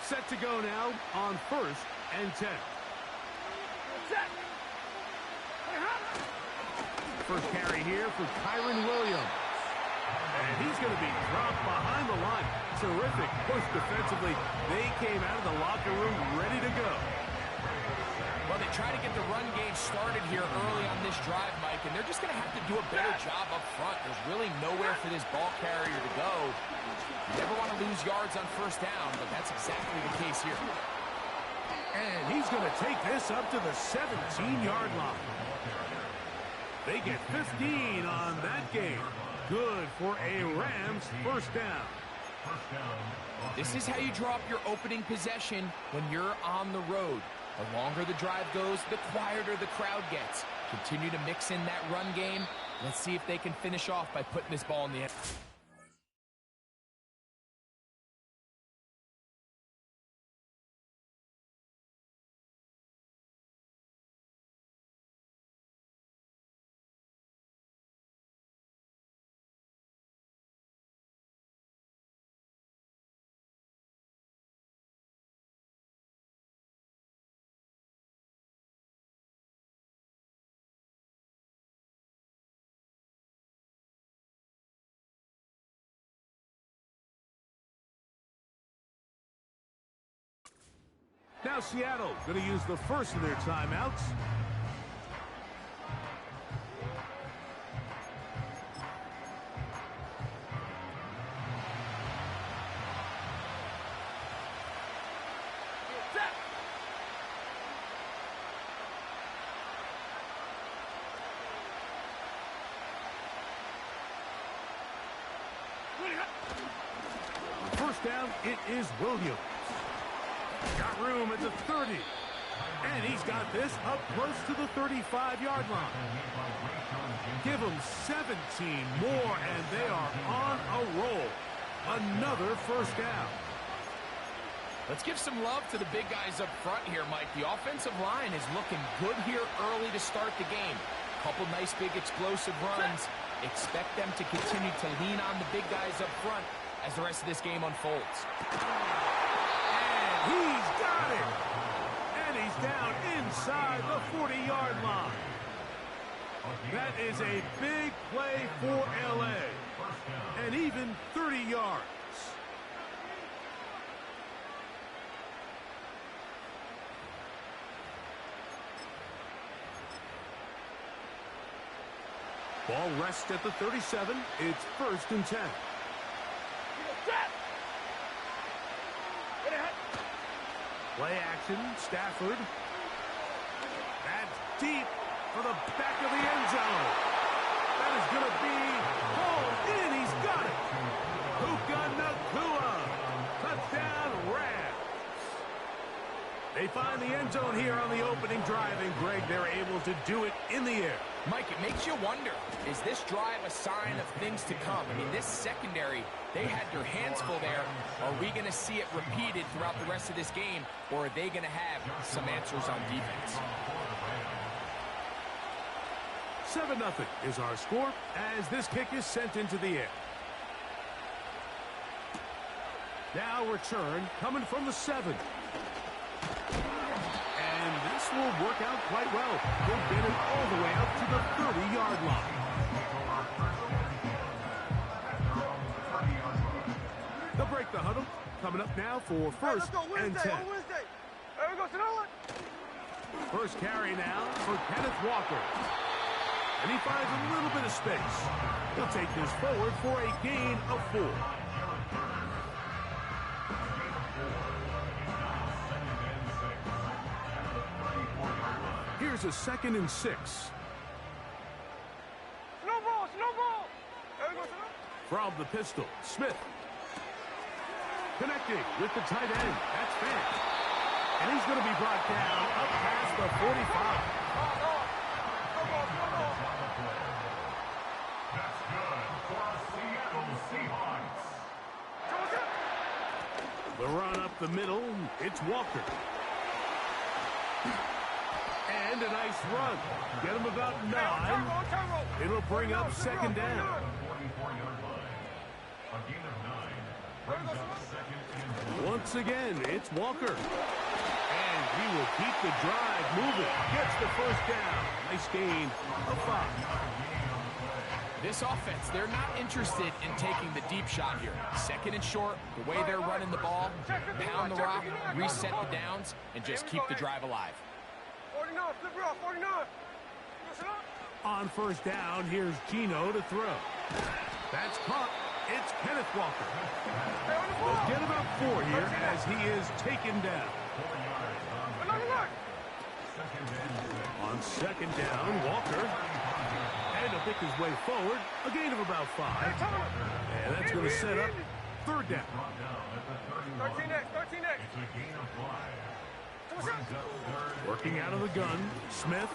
Set to go now on 1st and 10. First carry here for Kyron Williams. And he's going to be dropped behind the line. Terrific push defensively. They came out of the locker room ready to go. Well, they try to get the run game started here early on this drive, Mike, and they're just going to have to do a better job up front. There's really nowhere for this ball carrier to go. You never want to lose yards on 1st down, but that's exactly the case here. And he's going to take this up to the 17-yard line. They get 15 on that game. Good for a Rams 1st down. This is how you drop your opening possession when you're on the road. The longer the drive goes, the quieter the crowd gets. Continue to mix in that run game. Let's see if they can finish off by putting this ball in the end. Now Seattle going to use the first of their timeouts. First down, it is Williams. Got room at the 30. And he's got this up close to the 35-yard line. Give them 17 more, and they are on a roll. Another 1st down. Let's give some love to the big guys up front here, Mike. The offensive line is looking good here early to start the game. Couple nice big explosive runs. Expect them to continue to lean on the big guys up front as the rest of this game unfolds. He's got it! And he's down inside the 40-yard line. That is a big play for L.A. And even 30 yards. Ball rests at the 37. It's 1st and 10. Play action, Stafford. That's deep for the back of the end zone. That is going to be hauled in. He's got it. Puka Nacua. Touchdown, Rams. They find the end zone here on the opening drive, and Greg, they're able to do it in the air. Mike, it makes you wonder, is this drive a sign of things to come? I mean, this secondary, they had their hands full there. Are we going to see it repeated throughout the rest of this game, or are they going to have some answers on defense? 7-0 is our score as this kick is sent into the air. Now return coming from the 7. And this will work out quite well. They'll get it all the way up to the 30-yard line. They'll break the huddle. Coming up now for 1st and 10. First carry now for Kenneth Walker. And he finds a little bit of space. He'll take this forward for a gain of 4. Here's a 2nd and 6. Snowball! From the pistol, Smith. Connecting with the tight end. That's Fant. And he's going to be brought down up past the 45. That's good for Seattle Seahawks. The run up the middle, it's Walker. And a nice run. Get him about 9. It'll bring up 2nd down. 44-yard line. A gain of 9. Once again, it's Walker. And he will keep the drive moving. Gets the first down. Nice gain of 5. This offense, they're not interested in taking the deep shot here. Second and short, the way they're running the ball, pound the rock, reset the downs, and just keep the drive alive. 49, flip it off, 49. On first down, here's Gino to throw. That's caught. It's Kenneth Walker. They'll get about 4 here as he is taken down. On second down, Walker had to pick his way forward. A gain of about 5. And that's going to set up third down. 13X. Working out of the gun, Smith.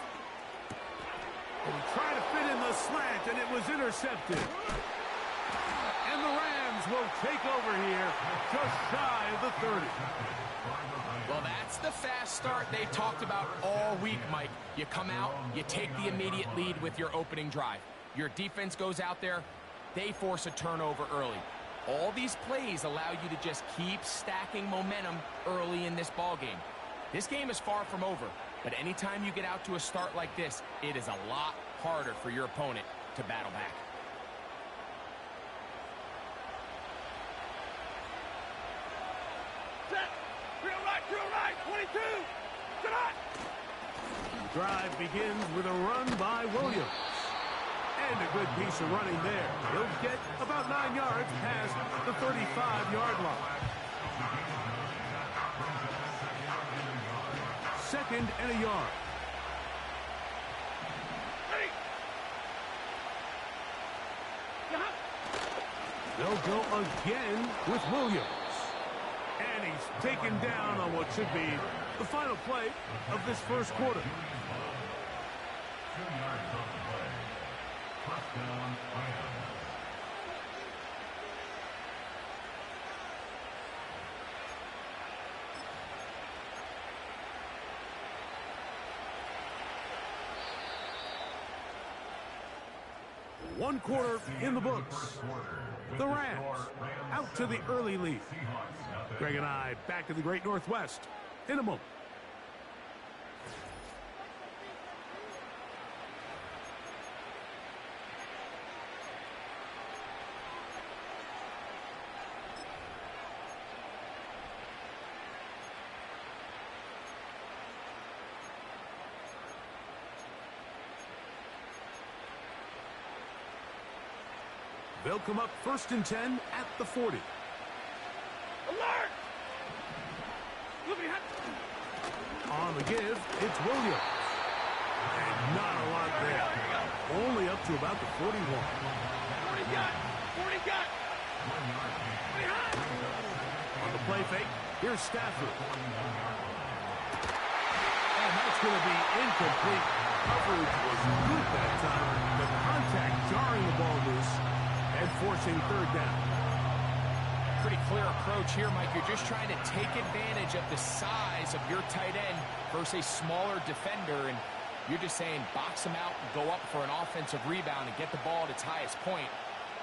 And he tried to fit in the slant, and it was intercepted. And the Rams will take over here just shy of the 30. Well, that's the fast start they talked about all week, Mike. You come out, you take the immediate lead with your opening drive. Your defense goes out there, they force a turnover early. All these plays allow you to just keep stacking momentum early in this ball game. This game is far from over, but anytime you get out to a start like this, it is a lot harder for your opponent to battle back. Real right, 22. Get up. The drive begins with a run by Williams. And a good piece of running there. He'll get about 9 yards past the 35-yard line. Second and a yard. They'll go again with Williams. And he's taken down on what should be the final play of this first quarter. 2 yards off the play. Touchdown, Rams. One quarter in the books. The Rams out to the early lead. Greg and I back to the Great Northwest in a moment. They'll come up 1st and 10 at the 40. Alert! On the give, it's Williams. And not a lot there. Only up to about the 41. 40 got. On the play fake, here's Stafford. And that's going to be incomplete. Coverage was good that time. The contact jarring the ball loose and forcing third down. Pretty clear approach here, Mike. You're just trying to take advantage of the size of your tight end versus a smaller defender, and you're just saying box him out and go up for an offensive rebound and get the ball at its highest point.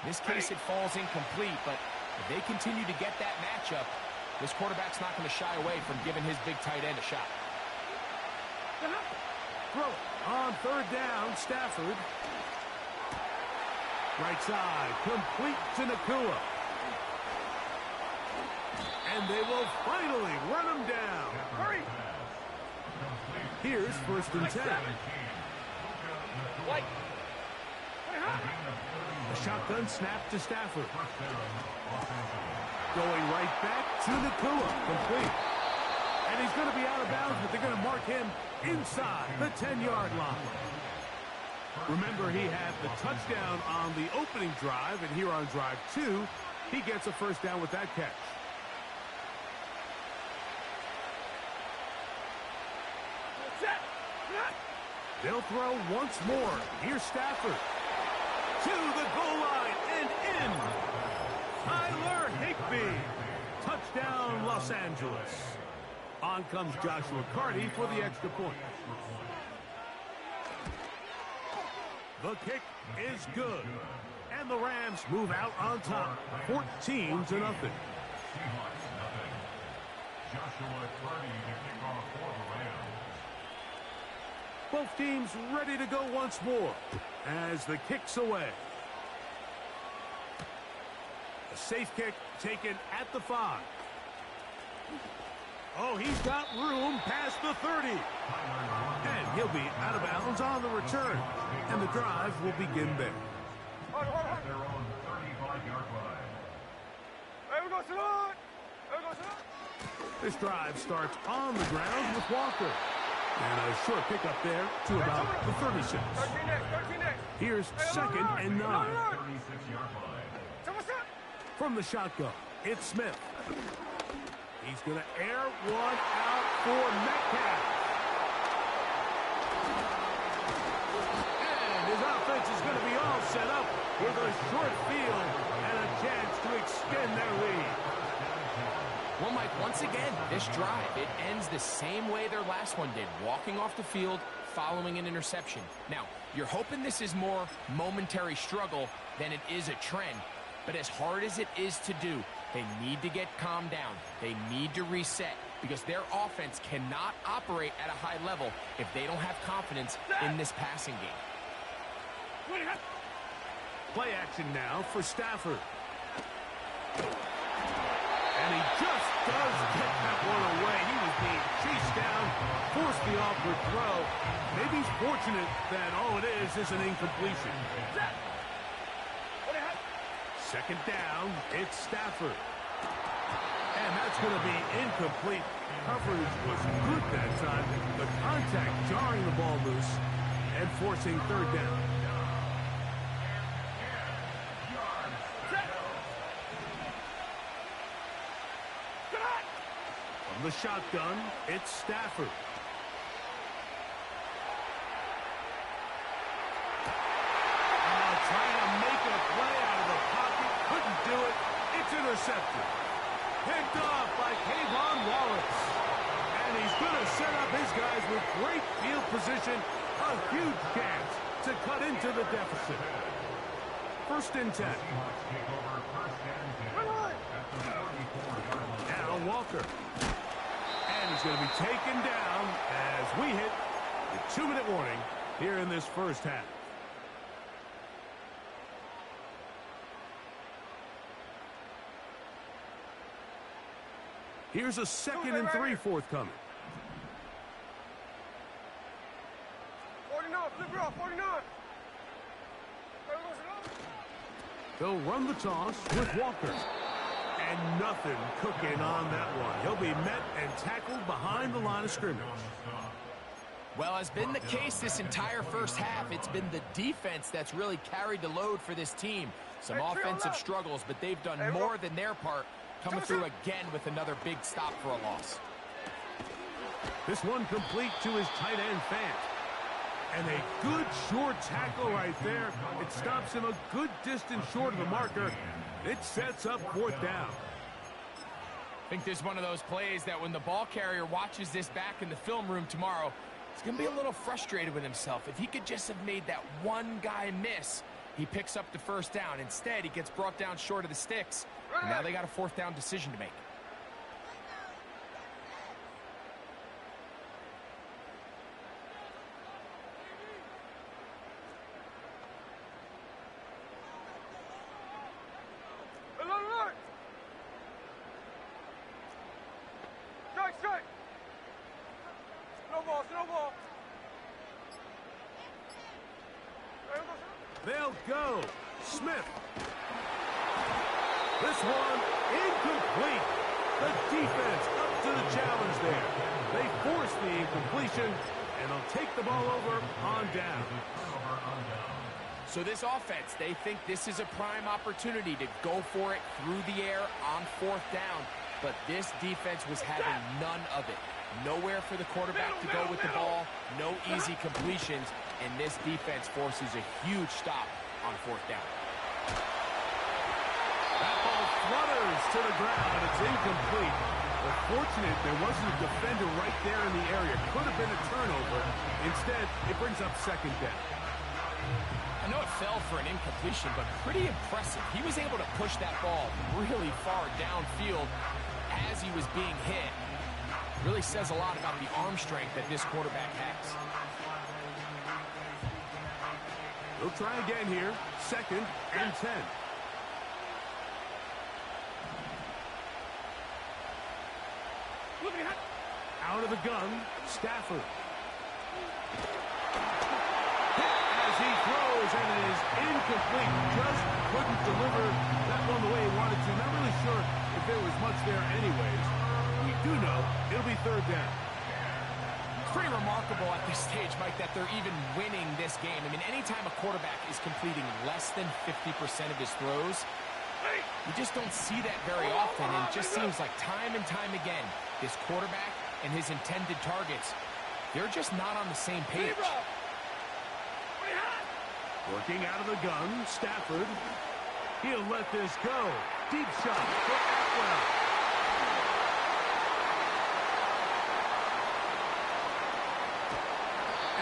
In this case, it falls incomplete, but if they continue to get that matchup, this quarterback's not going to shy away from giving his big tight end a shot. Throw it. On third down, Stafford. Right side, complete to Nakua. And they will finally run him down. Hurry. Here's 1st and 10. White. A shotgun snap to Stafford. Going right back to Nakua, complete. And he's going to be out of bounds, but they're going to mark him inside the 10-yard line. Remember, he had the touchdown on the opening drive, and here on drive 2, he gets a first down with that catch. They'll throw once more. Here's Stafford. To the goal line and in. Tyler Higbee. Touchdown, Los Angeles. On comes Joshua Carty for the extra point. The kick is good. And the Rams move out on top, 14-0. Seahawks, nothing. Joshua Purdy to kick off for the Rams. Both teams ready to go once more as the kick's away. A safe kick taken at the 5. Oh, he's got room past the 30. And he'll be out of bounds on the return. And the drive will begin there. At their own 35-yard line. Hey, we go to it. Hey, we go to it. This drive starts on the ground with Walker. And a short pickup there to about the 36. 13 next. Here's second and 9. 36-yard line. So what's up? From the shotgun, it's Smith. He's going to air one out for Metcalf. And his offense is going to be all set up with a short field and a chance to extend their lead. Well, Mike, once again, this drive, it ends the same way their last one did, walking off the field, following an interception. Now, you're hoping this is more momentary struggle than it is a trend, but as hard as it is to do, they need to get calmed down. They need to reset because their offense cannot operate at a high level if they don't have confidence in this passing game. Play action now for Stafford. And he just does get that one away. He was being chased down, forced the awkward throw. Maybe he's fortunate that all it is an incompletion. Second down, it's Stafford. And that's going to be incomplete. Coverage was good that time, but contact jarring the ball loose and forcing third down. From the shotgun, it's Stafford. Trying to make a play out of the pocket. Couldn't do it. It's intercepted. Picked off by Kayvon Wallace. And he's going to set up his guys with great field position. A huge chance to cut into the deficit. First and 10. Now Walker. And he's going to be taken down as we hit the 2-minute warning here in this first half. Here's a 2nd and 3 forthcoming. 49, flip it off, 49. They'll run the toss with Walker. And nothing cooking on that one. He'll be met and tackled behind the line of scrimmage. Well, has been the case this entire first half. It's been the defense that's really carried the load for this team. Some offensive struggles, but they've done more than their part, coming through again with another big stop for a loss. This one complete to his tight end, Fant. And a good short tackle right there. It stops him a good distance short of the marker. It sets up fourth down. I think this is one of those plays that when the ball carrier watches this back in the film room tomorrow, he's going to be a little frustrated with himself. If he could just have made that one guy miss, he picks up the first down. Instead, he gets brought down short of the sticks. And now they got a fourth down decision to make. Strike. No ball. They'll go. Smith. This one incomplete. The defense up to the challenge there. They force the incompletion, and they'll take the ball over on down. So this offense, they think this is a prime opportunity to go for it through the air on fourth down. But this defense was having none of it. Nowhere for the quarterback to go with the ball. No easy completions. And this defense forces a huge stop on fourth down. That ball flutters to the ground. It's incomplete. But fortunate there wasn't a defender right there in the area. Could have been a turnover. Instead, it brings up second down. I know it fell for an incompletion, but pretty impressive. He was able to push that ball really far downfield as he was being hit. Really says a lot about the arm strength that this quarterback has. We'll try again here. 2nd and 10. Out of the gun, Stafford. As he throws, and it is incomplete. Just couldn't deliver that one the way he wanted to. Not really sure if there was much there anyways. We do know it'll be 3rd down. It's pretty remarkable at this stage, Mike, that they're even winning this game. I mean, anytime a quarterback is completing less than 50% of his throws, you just don't see that very often, and it just seems like time and time again, this quarterback and his intended targets, they're just not on the same page. Working out of the gun, Stafford. He'll let this go. Deep shot for Atwell.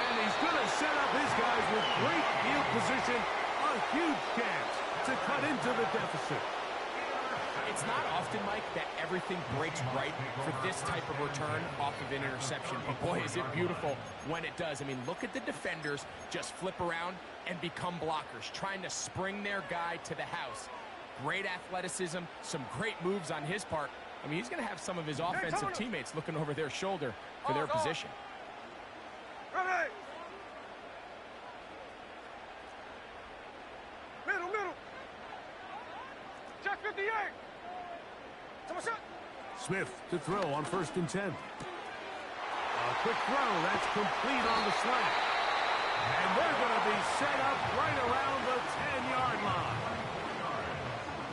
And he's going to set up his guys with great field position. A huge chance to cut into the deficit. It's not often, Mike, that everything breaks right for this type of return off of an interception. But boy, is it beautiful when it does. I mean, look at the defenders just flip around and become blockers, trying to spring their guy to the house. Great athleticism, some great moves on his part. I mean, he's going to have some of his offensive teammates looking over their shoulder for their position. Ready. Middle. Check 58. Smith to throw on 1st and 10. A quick throw. That's complete on the slant. And they're going to be set up right around the 10-yard line.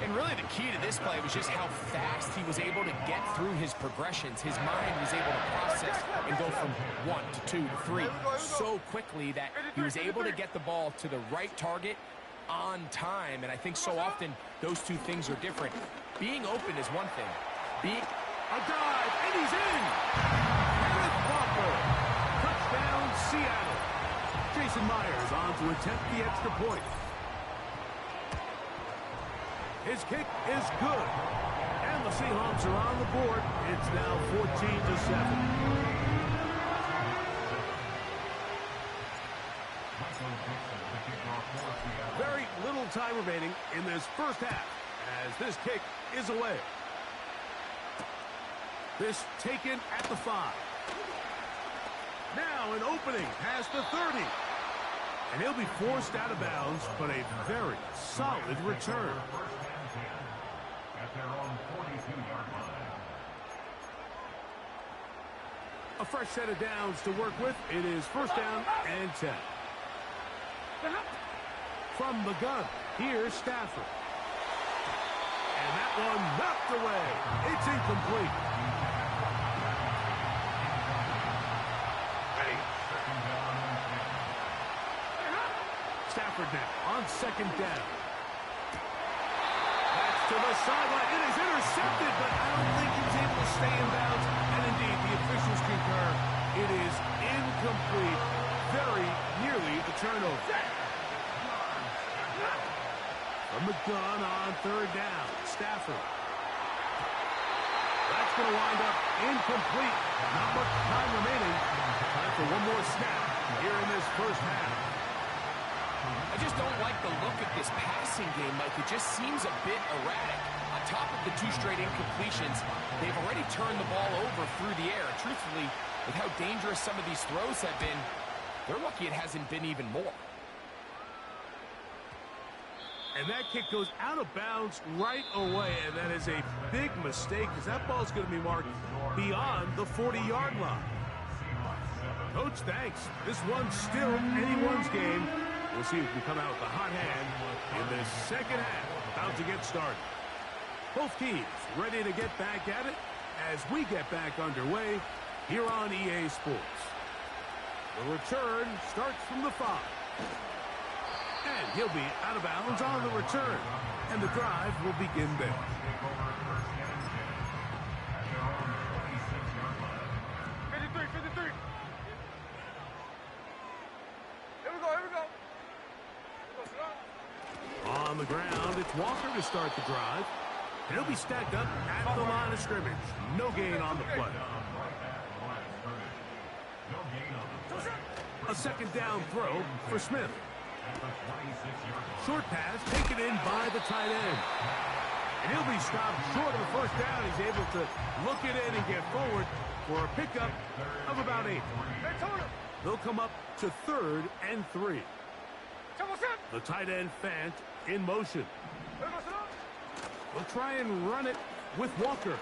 And really the key to this play was just how fast he was able to get through his progressions. His mind was able to process and go from 1 to 2 to 3 so quickly that he was able to get the ball to the right target on time. And I think so often those two things are different. Being open is one thing. A dive, and he's in! With Walker. Touchdown, Seattle. Jason Myers on to attempt the extra point. His kick is good. And the Seahawks are on the board. It's now 14-7. Very little time remaining in this first half as this kick is away. This taken at the 5. Now an opening past the 30. And he'll be forced out of bounds, but a very solid return. At their own 42-yard line. A fresh set of downs to work with. It is 1st down and 10. From the gun, here's Stafford. And that one knocked away. It's incomplete. Stafford now on 2nd down. That's to the sideline. It is intercepted, but I don't think he's able to stay in bounds. And indeed, the officials concur. It is incomplete. Very nearly the turnover. From the gun on 3rd down. Stafford. That's going to wind up incomplete. Not much time remaining. Time for one more snap here in this first half. I just don't like the look of this passing game, Mike. It just seems a bit erratic. On top of the 2 straight incompletions, they've already turned the ball over through the air. Truthfully, with how dangerous some of these throws have been, they're lucky it hasn't been even more. And that kick goes out of bounds right away, and that is a big mistake because that ball's going to be marked beyond the 40-yard line. Coach, thanks. This one's still anyone's game. We'll see who can come out with a hot hand in this second half. About to get started. Both teams ready to get back at it as we get back underway here on EA Sports. The return starts from the 5. And he'll be out of bounds on the return. And the drive will begin there. the ground. It's Walker to start the drive. And he'll be stacked up at the line of scrimmage. No gain on the play. A second down throw for Smith. Short pass taken in by the tight end. And he'll be stopped short of the first down. He's able to look it in and get forward for a pickup of about 8. They'll come up to 3rd and 3. The tight end Fant in motion. They'll try and run it with Walker.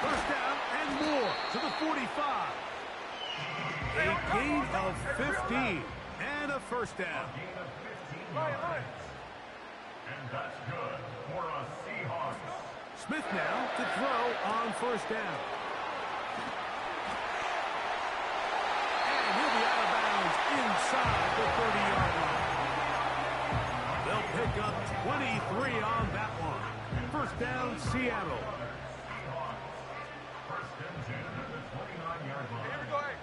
First down and more to the 45. A gain of 15 and a first down. And that's good for a Seahawks. Smith now to throw on first down. And he'll be out of bounds inside the 30-yard line. They'll pick up 23 on that one. First down, Seattle. First and 10 at the 29-yard line.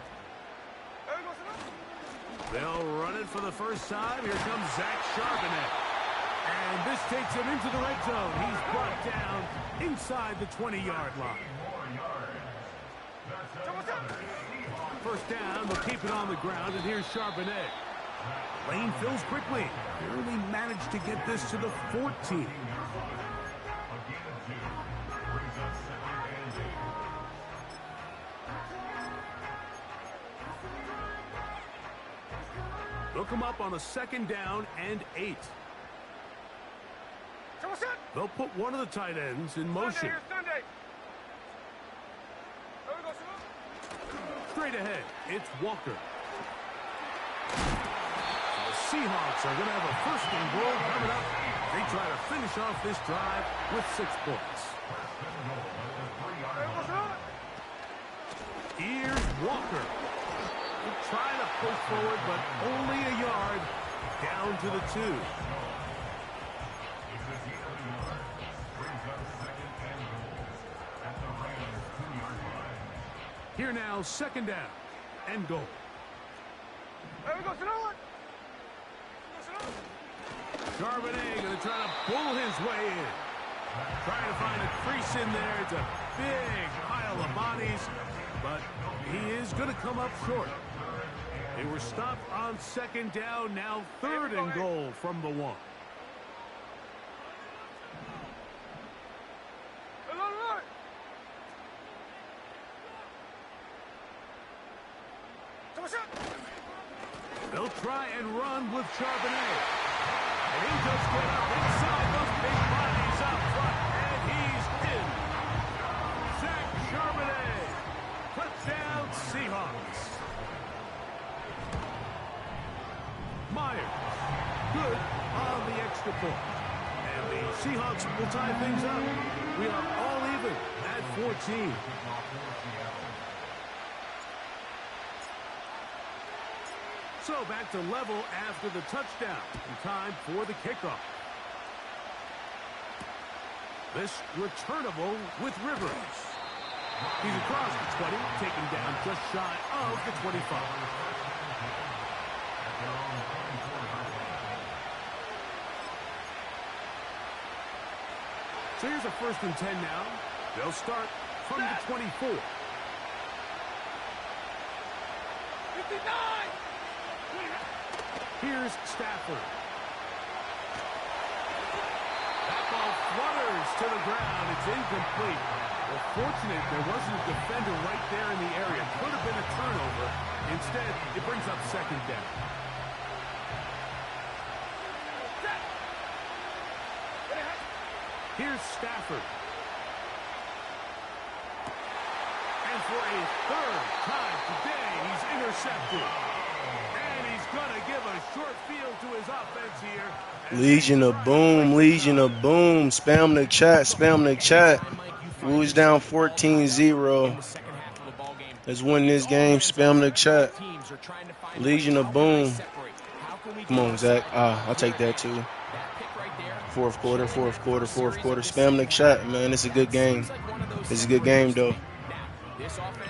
They'll run it for the first time. Here comes Zach Charbonnet. And this takes him into the red zone. He's brought down inside the 20-yard line. First down, they'll keep it on the ground, and here's Charbonnet. Lane fills quickly. Barely managed to get this to the 14. They'll come up on a second down and 8. They'll put one of the tight ends in motion. Straight ahead, it's Walker. The Seahawks are going to have a first and goal coming up. They try to finish off this drive with 6 points. Here's Walker. He'll try to push forward, but only a yard down to the 2. Here now, second down and goal. Charbonnet going to try to pull his way in. Trying to find a crease in there. It's a big pile of bodies, but he is going to come up short. They were stopped on second down, now 3rd and goal from the 1. They'll try and run with Charbonnet. And he just get up inside those big bodies up front. And he's in. Zach Charbonnet. Touchdown, Seahawks. Myers. Good on the extra point. And the Seahawks will tie things up. We are all even at 14. So back to level after the touchdown. And time for the kickoff. This returnable with Rivers. He's across the 20, taking down just shy of the 25. So here's a 1st and 10 now. They'll start from the 24. 59! Here's Stafford. That ball flutters to the ground. It's incomplete. Well, fortunate there wasn't a defender right there in the area. Could have been a turnover. Instead, it brings up second down. Here's Stafford. And for a 3rd time today, he's intercepted. And he's going to give a short field to his offense here. Legion of Boom, Legion of Boom. Spam the chat, spam the chat. Who's down 14-0? Let's win this game. Spam the chat. Legion of Boom. Come on, Zach. I'll take that too. Fourth quarter. Spam the chat, man. It's a good game. It's a good game, though.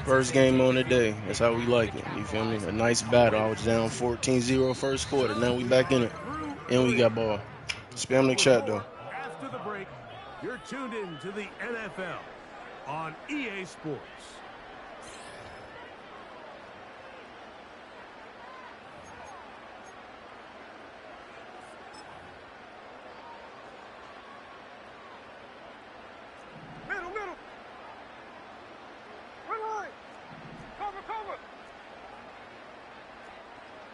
First game on the day. That's how we like it. You feel me? A nice battle. I was down 14-0 first quarter. Now we back in it. And we got ball. Spam the chat, though. After the break, you're tuned in to the NFL on EA Sports. Middle. Red line. Cover.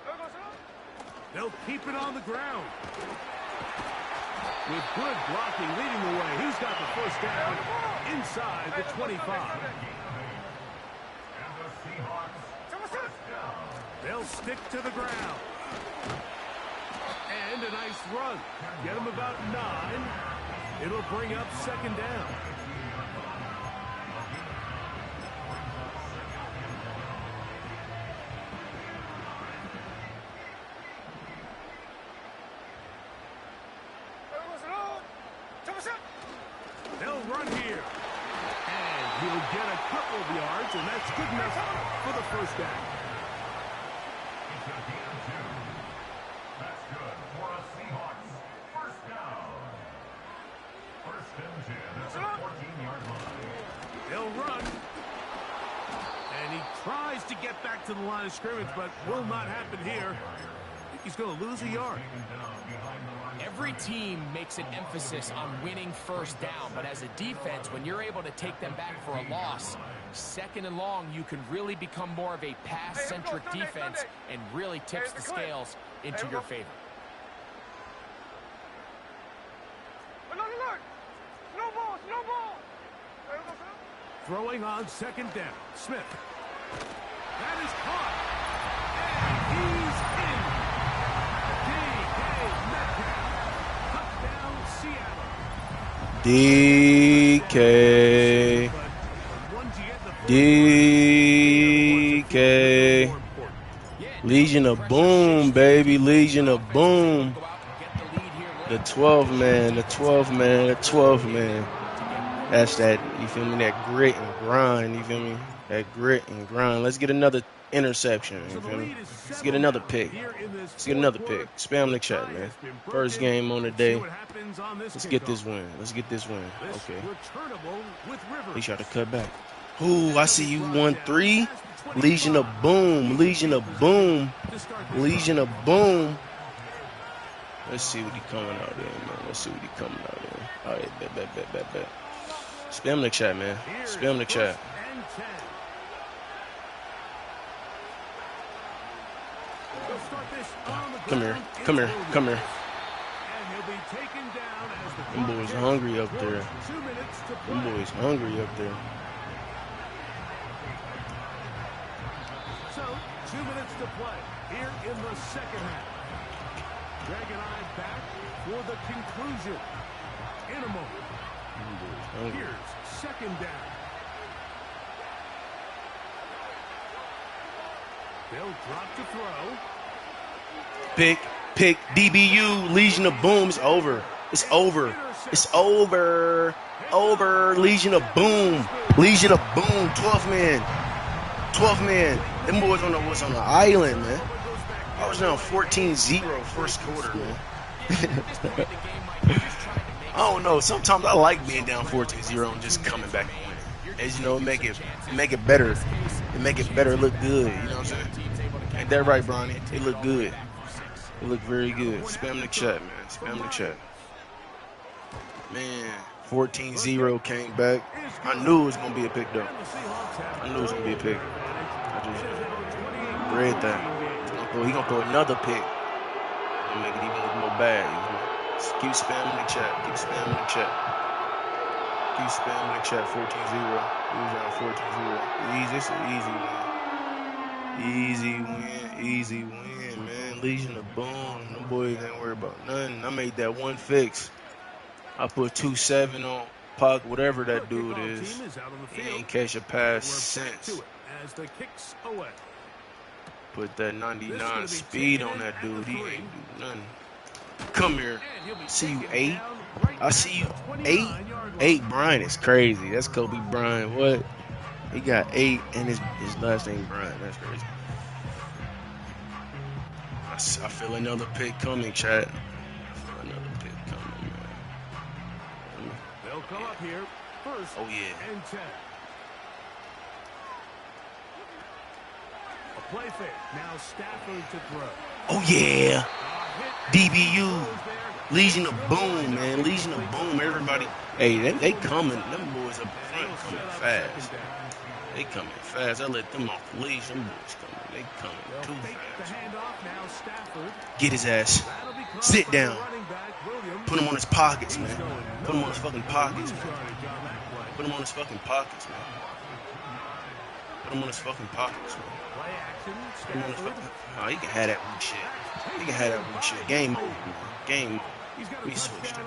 There goes it. They'll keep it on the ground. With good blocking leading the way, he's got the first down inside the 25. They'll stick to the ground. And a nice run. Get him about 9. It'll bring up second down. They'll run here. And he'll get a couple of yards, and that's good enough for the first down. That's good for a Seahawks first down. First and 10 at the 14-yard line. They'll run. And he tries to get back to the line of scrimmage, but will not happen here. I think he's going to lose a yard. Every team makes an emphasis on winning first down, but as a defense, when you're able to take them back for a loss, second and long, you can really become more of a pass-centric defense and really tips the scales into your favor. No ball. Throwing on second down. Smith. That is caught. And he's in. D.K. Metcalf. Touchdown, Seattle. DK. DK. Legion of Boom, baby. Legion of Boom. The 12th man. The 12th man. The 12th man. That's that, you feel me, that grit and grind, you feel me? That grit and grind. Let's get another interception, you feel me? Let's get another pick. Let's get another pick. Spam the chat, man. First game on the day. Let's get this win. Let's get this win. Okay. He tried to cut back. Ooh, I see you 1-3. Legion of Boom. Legion of Boom. Legion of Boom. Let's see what he coming out there, man. Let's see what he coming out there. All right, bet. Spam the chat, man. Spam the chat. Come here. Them boys hungry up there. So, 2 minutes to play here in the second half. Greg and I back for the conclusion in a moment. Here's second down. They'll drop to throw. Pick, DBU, Legion of Boom. It's over. It's over. Legion of Boom. 12th man. Them boys was on the island, man. I was down 14-0 first quarter, man. I don't know. Sometimes I like being down 14-0 and just coming back and winning. As you know, make it better. It make it better look good. You know what I'm saying? Ain't that right, Bronny? It look good. It look very good. Spam the chat, man. Spam the chat. Man, 14-0 came back. I knew it was gonna be a pick, though. I knew it was gonna be a pick. I just read that. He gonna throw another pick. And make it even look more bad. Keep spamming the chat. 14-0. Who's down 14-0? This is easy win, man. Legion of Boom. Them boys ain't worried about nothing. I made that one fix. I put 2-7 on Puck, whatever that dude is. He ain't catch a pass since. Put that 99 speed on that dude. He ain't do nothing. Come here. See you 8. I see you 8. 8 Bryant is crazy. That's Kobe Bryant. What? He got 8 and his last name Bryant. That's crazy. I feel another pick coming, chat. I feel another pick come up here. First Oh, yeah. and 10. A play fake. Now Stafford to throw. Oh, yeah. Hit DBU. throws there. Legion of Boom, man. Legion of Boom. Everybody. Hey, they coming. Them boys up front coming fast. They coming fast. I let them off the leash. Them boys coming. They coming too fast. Get his ass. Sit down. Put him on his pockets, man. Put him on his fucking pockets, man. Put him on his fucking pockets, man. Put him on his fucking pockets, man. Put him on his fucking... Oh, he can have that weak shit. He can have that weak shit. Game over, man. Game over. We switched it.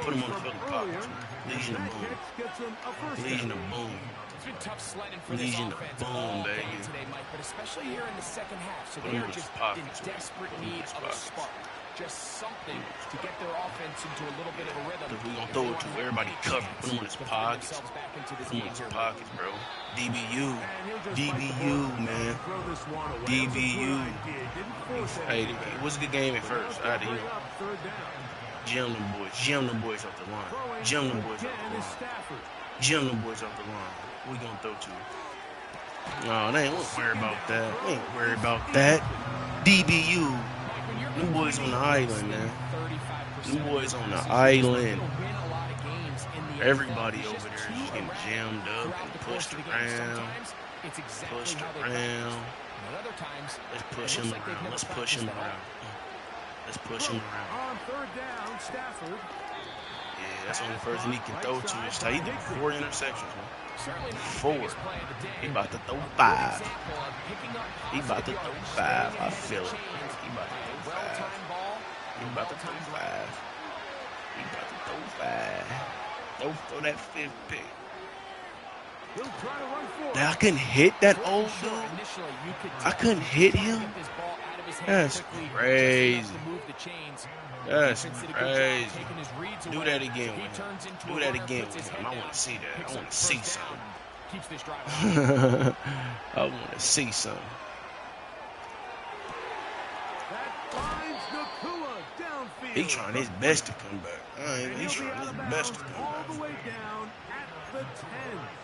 Put him on his fucking pockets, man. Legion of Boom. Legion of Boom. It's been tough sledding for this Legion of offense Boom, all baby. day today, Mike, but especially here in the second half. So Put they him are in his just pockets, in man. desperate Put him in need his of a pockets. spark. Just something to get their offense into a little bit of a rhythm. Because we gonna throw it to everybody covered. Put him on his pockets. Put him on his pockets, bro. DBU. DBU, man. DBU. Hey, it was a good game at first. I had to, jam them boys. Jam them boys off the line. Jam them boys off the line. Jam them boys off the line. We gonna throw to. No, they ain't worry about that. We ain't worry about that. DBU. Them boys on the island, man. Them boys on the island. Everybody over there is just getting jammed up and pushed around. Pushed around. Let's push him around. Let's push him around. Let's push him around. On third down, Stafford. Yeah, that's the only person he can throw to. It's tight. He did 4 interceptions, man. 4. He about to throw 5. He about to throw 5. I feel it. He about to throw 5. He about to throw 5. He about to throw 5. Throw that 5th pick. He'll try to run forward. Now, I couldn't hit that old dude. I couldn't hit him. That's crazy. That's crazy. Do that again with him. Do that again with him. I want to see that. I want to see something. I want to see something. He's trying his best to come back. He's trying his best to come back.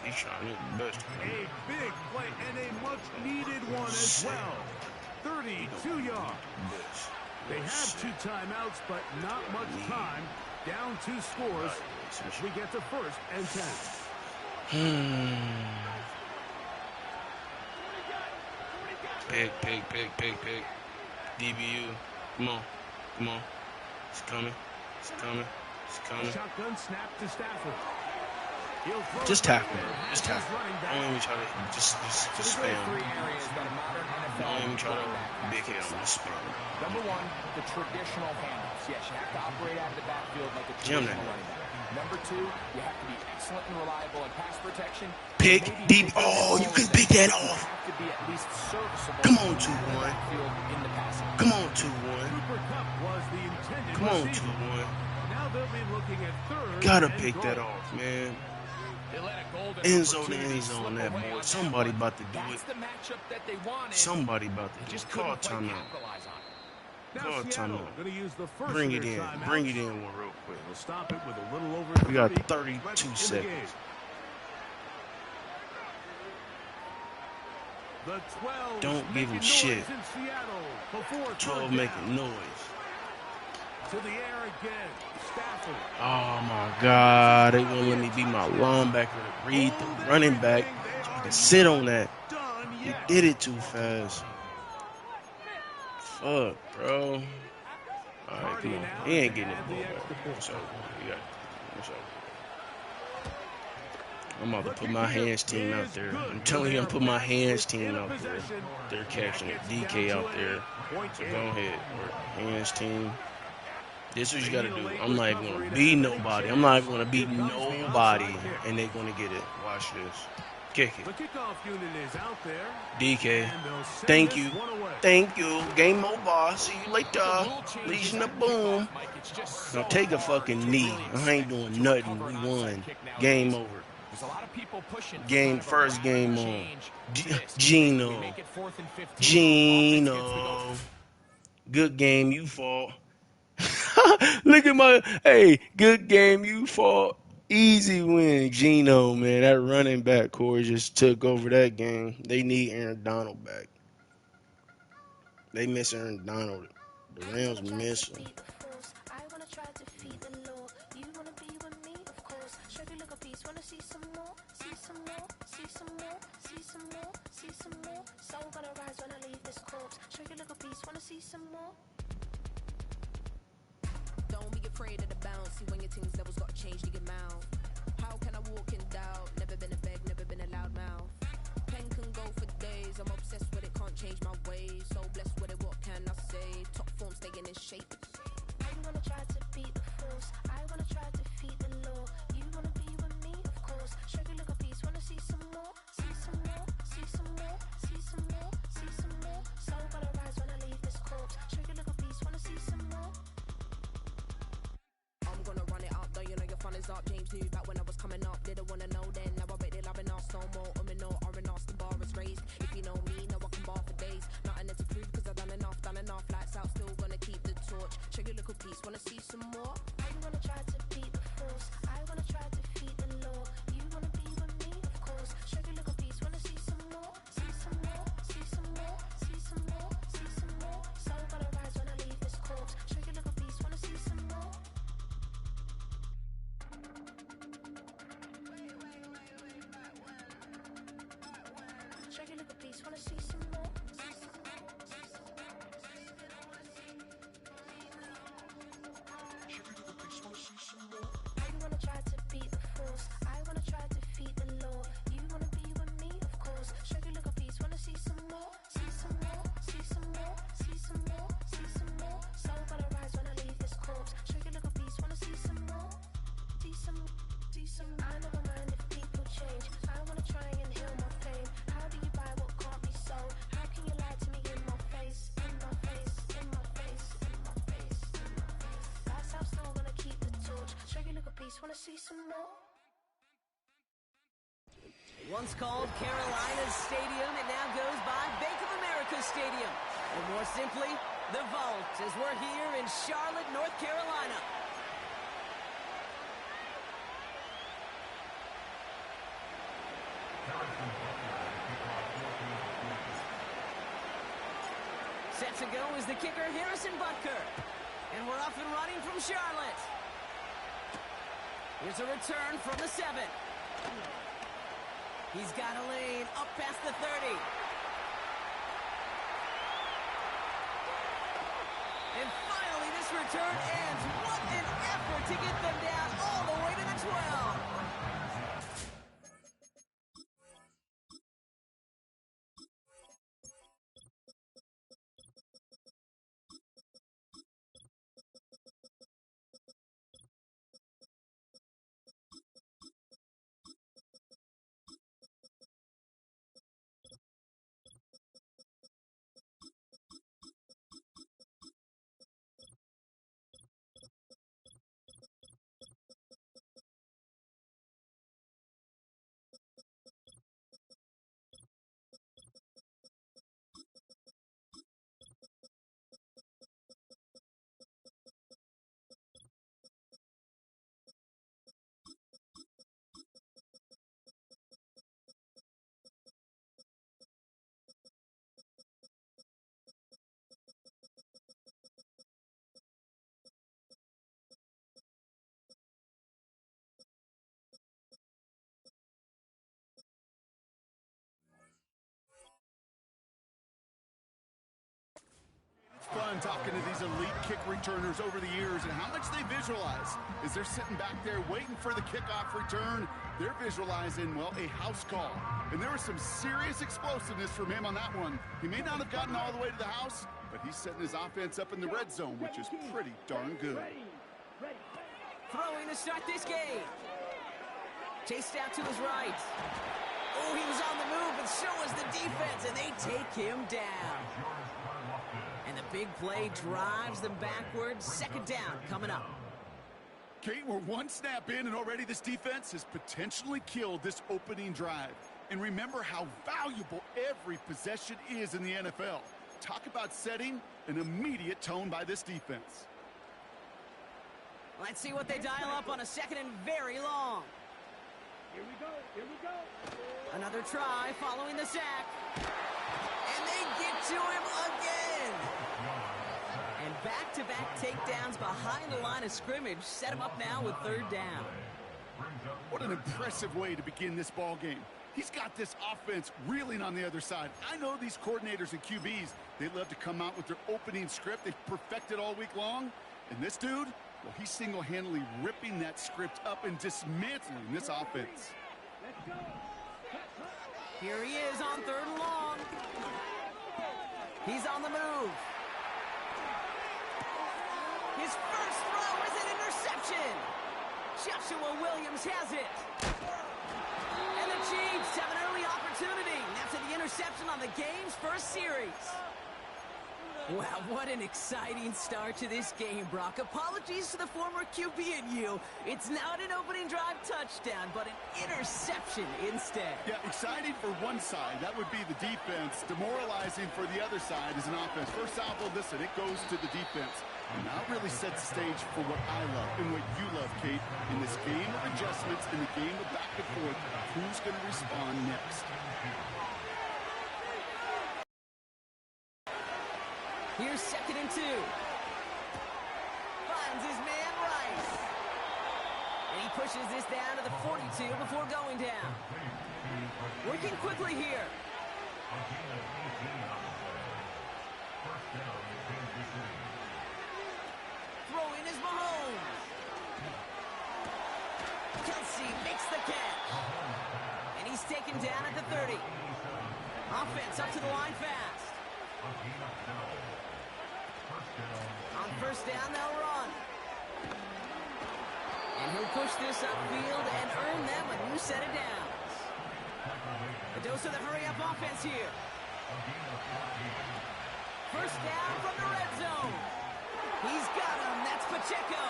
He's trying his best to come back. A big play and a much needed one as well. 32 yards. They have 2 timeouts, but not much time. Down 2 scores. We get to first and 10. Pick. DBU. Come on. Come on. It's coming. It's coming. It's coming. Shotgun snap to Stafford. Just tackle him. Just tackle him. Don't even try to just spam. Don't even try to big hit him. Just spam. Number 1, the traditional handoffs. Yes, you have to operate out of the backfield like a traditional running back. Number 2, you have to be excellent and reliable in pass protection. Pick deep. Oh, you can pick that off. To be at least serviceable. Come on, 2-1. In the passing. Come on, 2-1. Come on, 2-1. Now they'll be looking at third. Gotta pick that off, man. End zone to end zone, that boy. Somebody about to do it. Somebody about to do it. Call timeout. Call timeout. Bring it in. Bring it in one real quick. We'll stop it with a little over. We got 32 seconds. The 12 don't give him shit. 12 making noise. To the air again. Stafford. Oh my God. They won't let me be my linebacker to read the running back so I can sit on that. He did it too fast. Fuck, bro. Alright, come on. He ain't getting it ball back. It's over. It's over. I'm about to put my hands team out there. I'm telling you, I'm putting my hands team out there. They're catching it. DK out there. So go ahead. Hands team. This is what you got to do. I'm not even going to beat nobody. I'm not even going to beat nobody. And they're going to get it. Watch this. Kick it. DK. Thank you. Thank you. Game over. See you later. Legion of Boom. Now take a fucking knee. I ain't doing nothing. We won. Game over. First game on. Gino. Good game, you fought. Look at my, hey, good game, you fought. Easy win, Geno, man. That running back core just took over that game. They need Aaron Donald back. They miss Aaron Donald. The Rams miss him. Don't be afraid of the bounce. See when your things levels got to change to get mouth. How can I walk in doubt? Never been a beg, never been a loud mouth. Pen can go for days. I'm obsessed with it, can't change my ways. So blessed with it, what can I say? Top form staying in shape. I wanna try to beat the force. I wanna try to defeat the law. You wanna be with me, of course. Show you look a piece, wanna see some more, see some more, see some more, see some more, see some more. So gonna rise when I leave this corpse. Show you look a piece, wanna see some more. I'm gonna run it up, though you know your fun is up. James knew back when I was coming up, didn't wanna know then. Now I bet they loving us no more. No, R&R's the bar is raised. If you know me, now I can bar for days. Nothing to prove cause I've done enough. Lights out, still gonna keep the torch. Show you a little piece, wanna see some more? I wanna try to beat the force. I wanna try to defeat the law. You wanna be with me, of course. Show you a little piece, wanna see some more? See some more, see some more, see some more, see some more. So gonna rise when I leave this corpse. Show you a little piece, wanna see some more? Show you a little piece, wanna see some more? I wanna try to beat the force. I wanna try to defeat the law. You wanna be with me, of course. Show you a little piece, wanna see some more? See some more, see some more, see some more, see some more. So gonna rise when I leave this corpse. Show you a little piece, wanna see some more? See some, see some. I never mind if people change. I wanna try and heal my pain. How do you buy what can't be sold? How can you lie to me in my face? In my face, in my face, in my face, in my face. That's how still gonna keep the torch. Show you a little piece, wanna see some more? Once called Carolina's Stadium, it now goes by Bank of America Stadium. Or more simply, the Vault, as we're here in Charlotte, North Carolina. Set to go is the kicker, Harrison Butker. And we're off and running from Charlotte. Here's a return from the 7. He's got a lane up past the 30. And finally, this return ends. What an effort to get them down all the way to the 12. Fun talking to these elite kick returners over the years and how much they visualize. As they're sitting back there waiting for the kickoff return, they're visualizing, well, a house call. And there was some serious explosiveness from him on that one. He may not have gotten all the way to the house, but he's setting his offense up in the red zone, which is pretty darn good. Throwing to start this game. Chased out to his right. Oh, he was on the move, but so was the defense, and they take him down. And the big play drives them backwards. Second down coming up. Kate, we're one snap in, and already this defense has potentially killed this opening drive. And remember how valuable every possession is in the NFL. Talk about setting an immediate tone by this defense. Let's see what they dial up on a second and very long. Here we go. Here we go. Another try following the sack. And they get to him again. And back-to-back takedowns behind the line of scrimmage set him up now with third down. What an impressive way to begin this ball game. He's got this offense reeling on the other side. I know these coordinators and QBs, they love to come out with their opening script they've perfected all week long. And this dude, well, he's single-handedly ripping that script up and dismantling this offense. Here he is on third and long. He's on the move. His first throw is an interception. Joshua Williams has it. And the Chiefs have an early opportunity after the interception on the game's first series. Wow, what an exciting start to this game, Brock. Apologies to the former QB and you. It's not an opening drive touchdown, but an interception instead. Yeah, exciting for one side. That would be the defense. Demoralizing for the other side is an offense. First salvo, listen, it goes to the defense. And that really sets the stage for what I love and what you love, Kate. In this game of adjustments, in the game of back and forth, who's going to respond next? Here's second and 2. Finds his man Rice. And he pushes this down to the 42 before going down. Working quickly here. Throwing is Mahomes. Kelsey makes the catch. And he's taken down at the 30. Offense up to the line fast. On first down, they'll run. And he'll push this upfield and earn them a new set of downs. A dose of the hurry-up offense here. First down from the red zone. He's got him. That's Pacheco.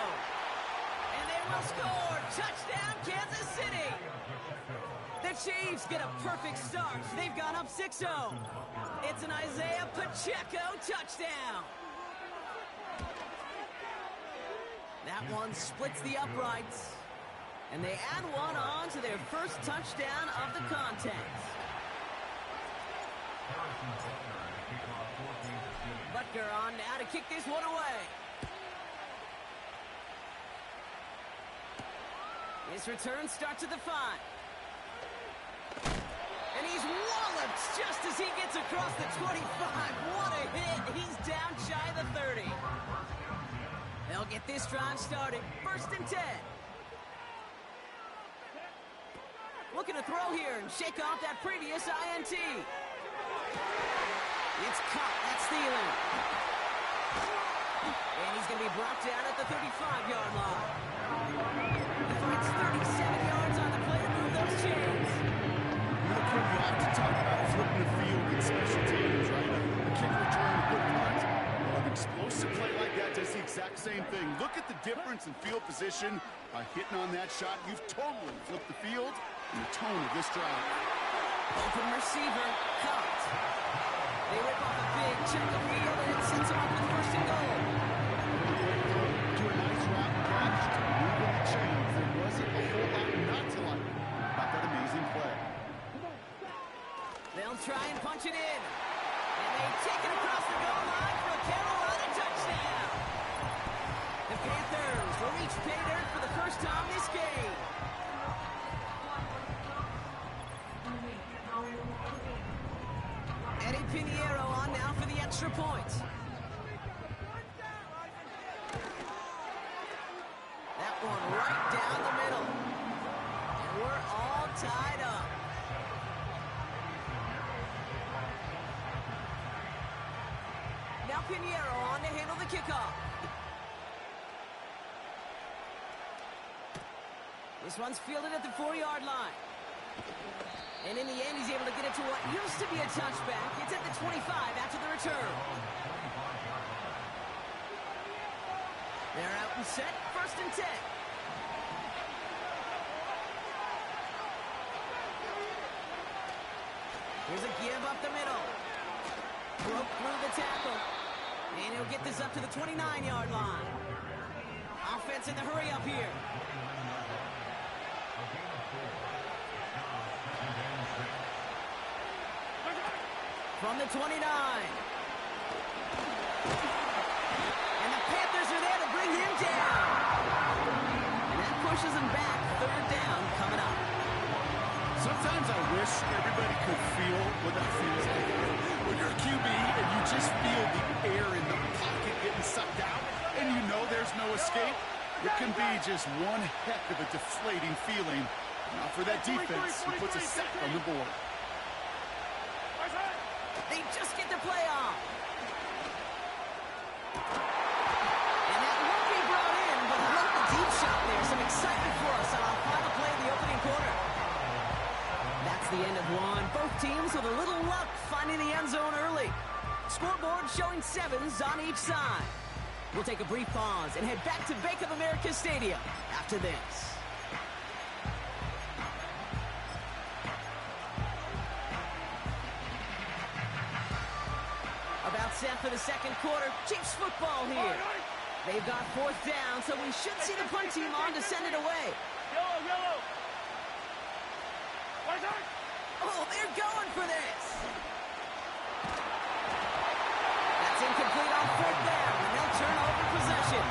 And they will score. Touchdown, Kansas City. The Chiefs get a perfect start. They've gone up 6-0. It's an Isaiah Pacheco touchdown. That one splits the uprights. And they add one on to their first touchdown of the contest. Butker on now to kick this one away. His return starts at the 5. And he's walloped just as he gets across the 25. What a hit. He's down shy of the 30. They'll get this drive started. First and 10. Looking to throw here and shake off that previous INT. It's caught. That's Thielen. And he's going to be brought down at the 35-yard line. He finds 37 yards on the play to move those chains. Look, you have to talk about flipping the field in special teams, right? A kick return, a good punt. Well, an explosive play like that does the exact same thing. Look at the difference in field position. By hitting on that shot, you've totally flipped the field and the tone of this drive. Open receiver, caught. They rip off a big chunk of field and it sets them up with first and goal. Do a nice route catch to move in the chains. There wasn't a whole lot not to like about that amazing play. They'll try and punch it in. And they take it across the goal line for a Carolina touchdown. The Panthers will reach pay dirt for the first time this game. Eddie Pinheiro on now for the extra point. That one right down the middle. And we're all tied up. Now Pinheiro on to handle the kickoff. This one's fielded at the 4-yard line. And in the end, he's able to get it to what used to be a touchback. It's at the 25 after the return. They're out and set, first and 10. Here's a give up the middle. Broke through the tackle. And he'll get this up to the 29-yard line. Offense defense in the hurry up here. From the 29. And the Panthers are there to bring him down. And that pushes him back. Third down coming up. Sometimes I wish everybody could feel what that feels like. When you're a QB and you just feel the air in the pocket getting sucked out, and you know there's no escape, it can be just one heck of a deflating feeling. Now for that defense, who puts a sack on the board. They just get the play off. And that won't be brought in, but I love the deep shot there. Some excitement for us on our final play of the opening quarter. That's the end of one. Both teams with a little luck finding the end zone early. Scoreboard showing 7s on each side. We'll take a brief pause and head back to Bank of America Stadium after this. About set for the second quarter. Chiefs football here. They've got fourth down, so we should see the punt team on to send it away. Yellow. Oh, they're going for this. That's incomplete on fourth down, and they'll turn over possession.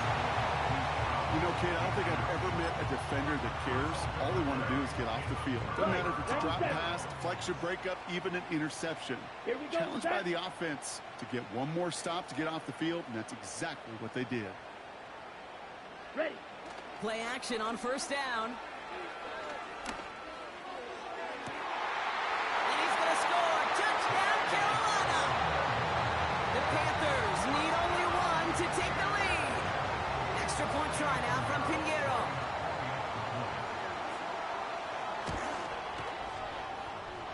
You know, Kate, I don't think I've ever met a defender that cares. All they want to do is get off the field. Doesn't matter if it's a drop pass, deflection, breakup, even an interception. Challenged by the offense to get one more stop to get off the field, and that's exactly what they did. Ready. Play action on first down. And he's going to score. Touchdown, Carolina. The Panthers need only one to take the lead. Extra point try now from Pinheiro.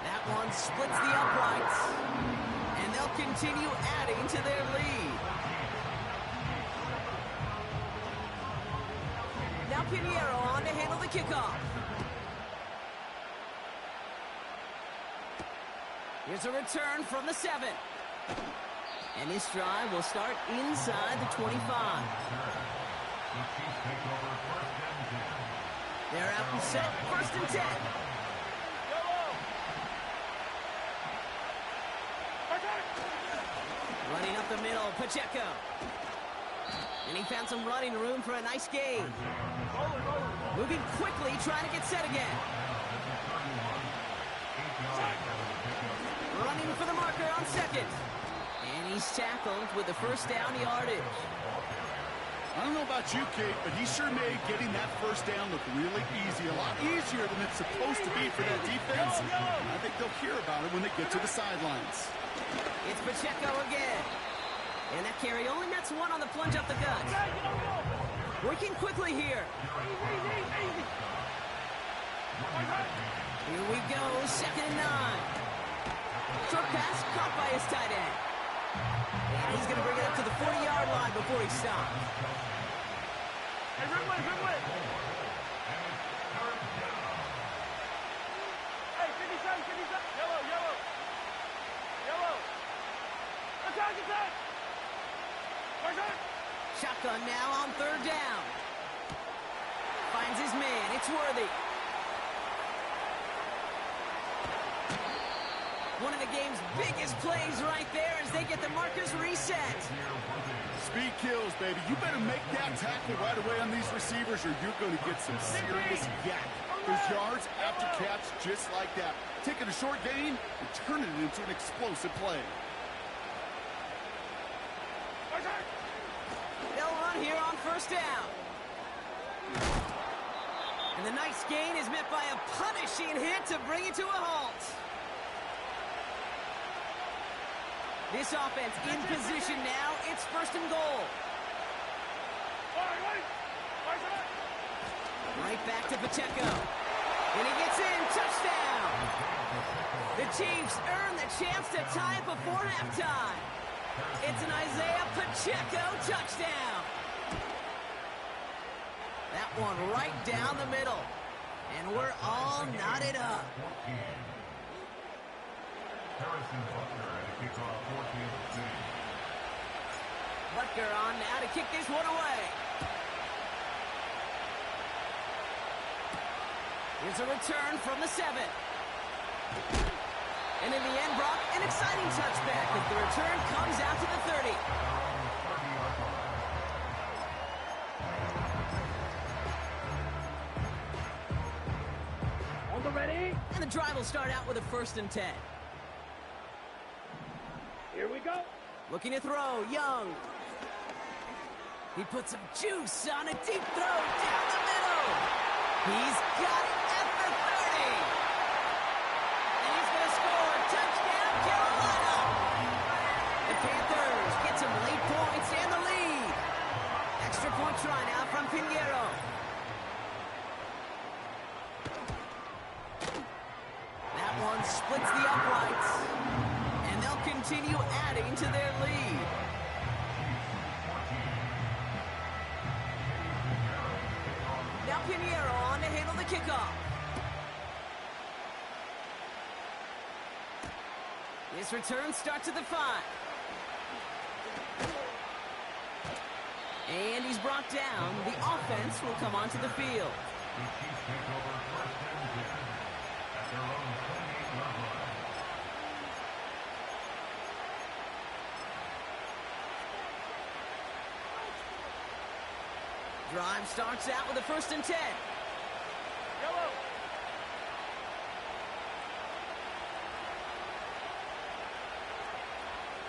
That one splits the uprights. And they'll continue adding to their lead. Now Pinheiro on to handle the kickoff. Here's a return from the 7. And this drive will start inside the 25. They're out and set, first and 10. Running up the middle, Pacheco. And he found some running room for a nice gain. Moving quickly, trying to get set again. Running for the marker on second. And he's tackled with the first down yardage. I don't know about you, Kate, but he sure made getting that first down look really easy. A lot easier than it's supposed to be for that defense. And I think they'll hear about it when they get to the sidelines. It's Pacheco again. And that carry only nets one on the plunge up the gut. Working quickly here. Here we go, second and 9. Short pass caught by his tight end. And he's going to bring it up to the 40-yard line before he stops. Hey, good way. Hey, 57. Yellow. Attack. Shotgun now on third down. Finds his man. It's Worthy. One of the game's biggest plays right there as they get the markers reset. Speed kills, baby. You better make that tackle right away on these receivers or you're going to get some serious yak. There's yards after catch just like that. Taking a short gain and turning it into an explosive play. They'll run here on first down. And the nice gain is met by a punishing hit to bring it to a halt. This offense in position now. It's first and goal. Right back to Pacheco. And he gets in. Touchdown. The Chiefs earn the chance to tie it before halftime. It's an Isaiah Pacheco touchdown. That one right down the middle. And we're all knotted up. Butker on now to kick this one away. Here's a return from the 7. And in the end, Brock, an exciting touchback as the return comes out to the 30. On the ready. And the drive will start out with a 1st and 10. Here we go. Looking to throw, Young. He puts some juice on a deep throw down the middle. He's got it at the 30. And he's going to score. Touchdown, Carolina. The Panthers get some late points and the lead. Extra point try now from Pinheiro. That one splits the uprights. And they'll continue adding to their lead. Now Pinheiro on to handle the kickoff. This return starts at the 5. And he's brought down. The offense will come onto the field. The Chiefs take over 1st and 10 at their own 28-yard line. Drive starts out with a 1st and 10. Yellow.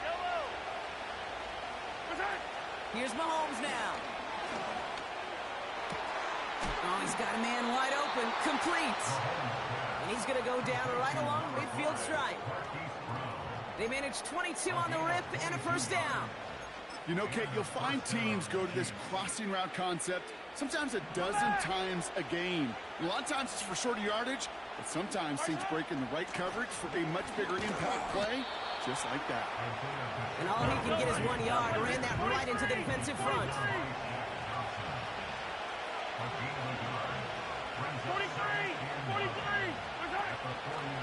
Yellow. Return. Here's Mahomes now. Oh, he's got a man wide open. Complete. And he's going to go down right along midfield stripe. They managed 22 on the rip and a 1st down. You know, Kate, you'll find teams go to this crossing route concept sometimes a dozen times a game. A lot of times it's for shorter yardage, but sometimes teams break in the right coverage for a much bigger impact play, just like that. And all he can get is 1 yard. Ran that right into the defensive front. 43. Return.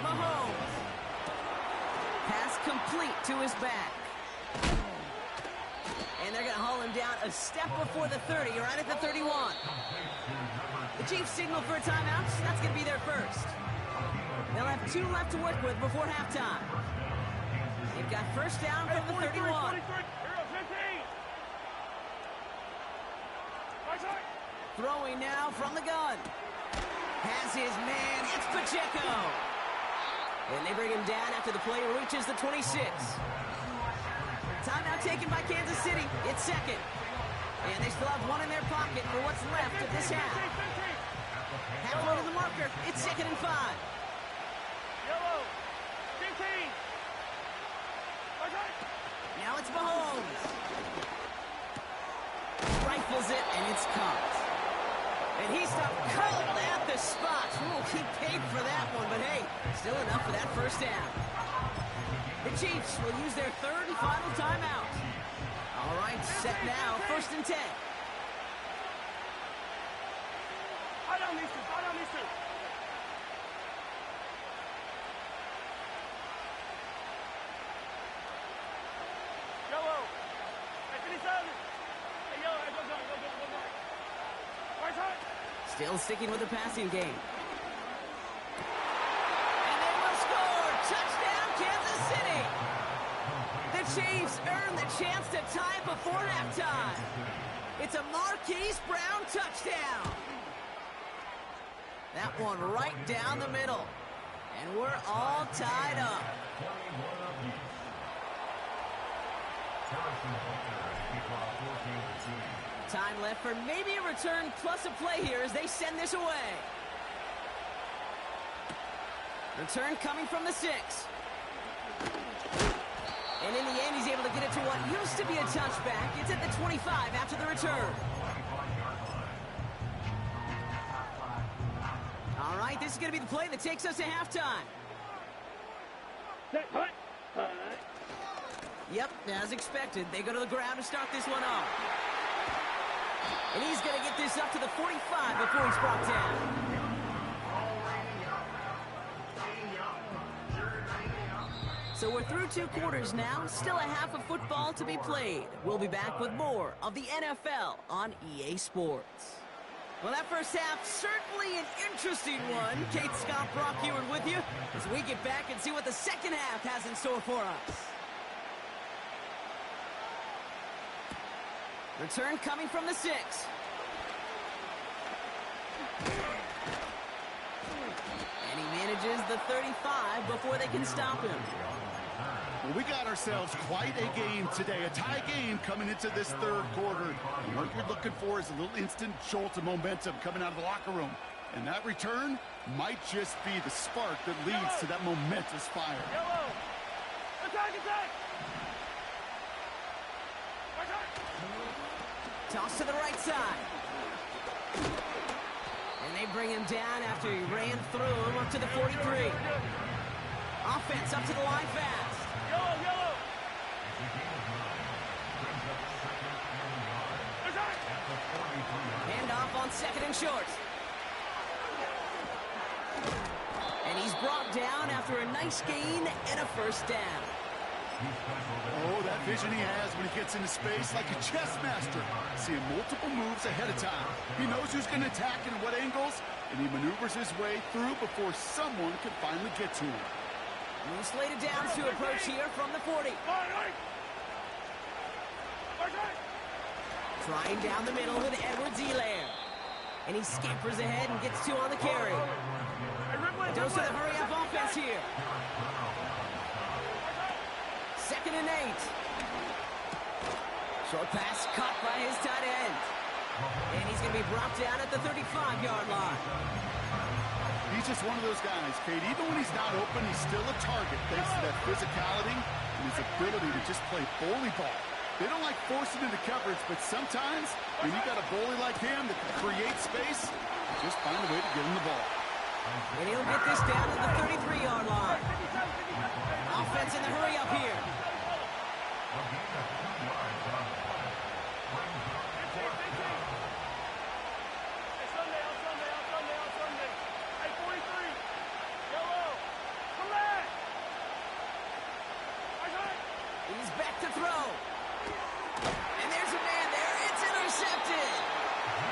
Mahomes. Pass complete to his back. And they're going to haul him down a step before the 30, right at the 31. The Chiefs signal for a timeout. That's going to be their first. They'll have 2 left to work with before halftime. They've got 1st down from the 31. Here, 15. Right side. Throwing now from the gun. Has his man. It's Pacheco. And they bring him down after the play reaches the 26. Timeout taken by Kansas City. It's 2nd. And they still have 1 in their pocket for what's left of this half. Halfway to the marker. It's 2nd and 5. Yellow. 15. Right side. Now it's Mahomes. Rifles it, and it's caught. And he stopped cold at the spot. Ooh, he paid for that one, but hey, still enough for that 1st down. The Chiefs will use their 3rd and final timeout. All right, set now, 1st and 10. Eye down these two. Yellow. Hey, 57. Hey, yellow. Go. Right side. Still sticking with the passing game. And they will score. Touchdown, Kansas City. The Chiefs earn the chance to tie before halftime. It's a Marquise Brown touchdown. That one right down the middle. And we're all tied up. Time left for maybe a return plus a play here as they send this away. Return coming from the 6. And in the end, he's able to get it to what used to be a touchback. It's at the 25 after the return. All right, this is going to be the play that takes us to halftime. Set, hut. Yep, as expected, they go to the ground to start this one off. And he's going to get this up to the 45 before he's brought down. So we're through 2 quarters now, still a half of football to be played. We'll be back with more of the NFL on EA Sports. Well, that first half, certainly an interesting one. Kate Scott, Brock Ewart with you as we get back and see what the second half has in store for us. Return coming from the 6. And he manages the 35 before they can stop him. Well, we got ourselves quite a game today, a tie game coming into this third quarter. And what you're looking for is a little instant jolt of momentum coming out of the locker room. And that return might just be the spark that leads to that momentous fire. Yellow. Attack, attack. Attack. Toss to the right side. And they bring him down after he ran through him up to the 43. Offense up to the line fast. Yellow, yellow. Attack. Hand off on 2nd and short. And he's brought down after a nice gain and a first down. Oh, that vision he has when he gets into space like a chess master. Seeing multiple moves ahead of time. He knows who's going to attack and what angles, and he maneuvers his way through before someone can finally get to him. Moves slated downs to approach here from the 40. Trying down the middle with Edwards-Helaire. And he scampers ahead and gets 2 on the carry. Goes to the hurry-up offense here. 2nd and 8. Short pass caught by his tight end. And he's going to be brought down at the 35-yard line. He's just one of those guys, Kate. Even when he's not open, he's still a target thanks to that physicality and his ability to just play bully ball. They don't like forcing into coverage, but sometimes when you got a bully like him that can create space, just find a way to get him the ball. And he'll get this down to the 33-yard line. Offense in the hurry up here. He's back to throw. And there's a man there. It's intercepted.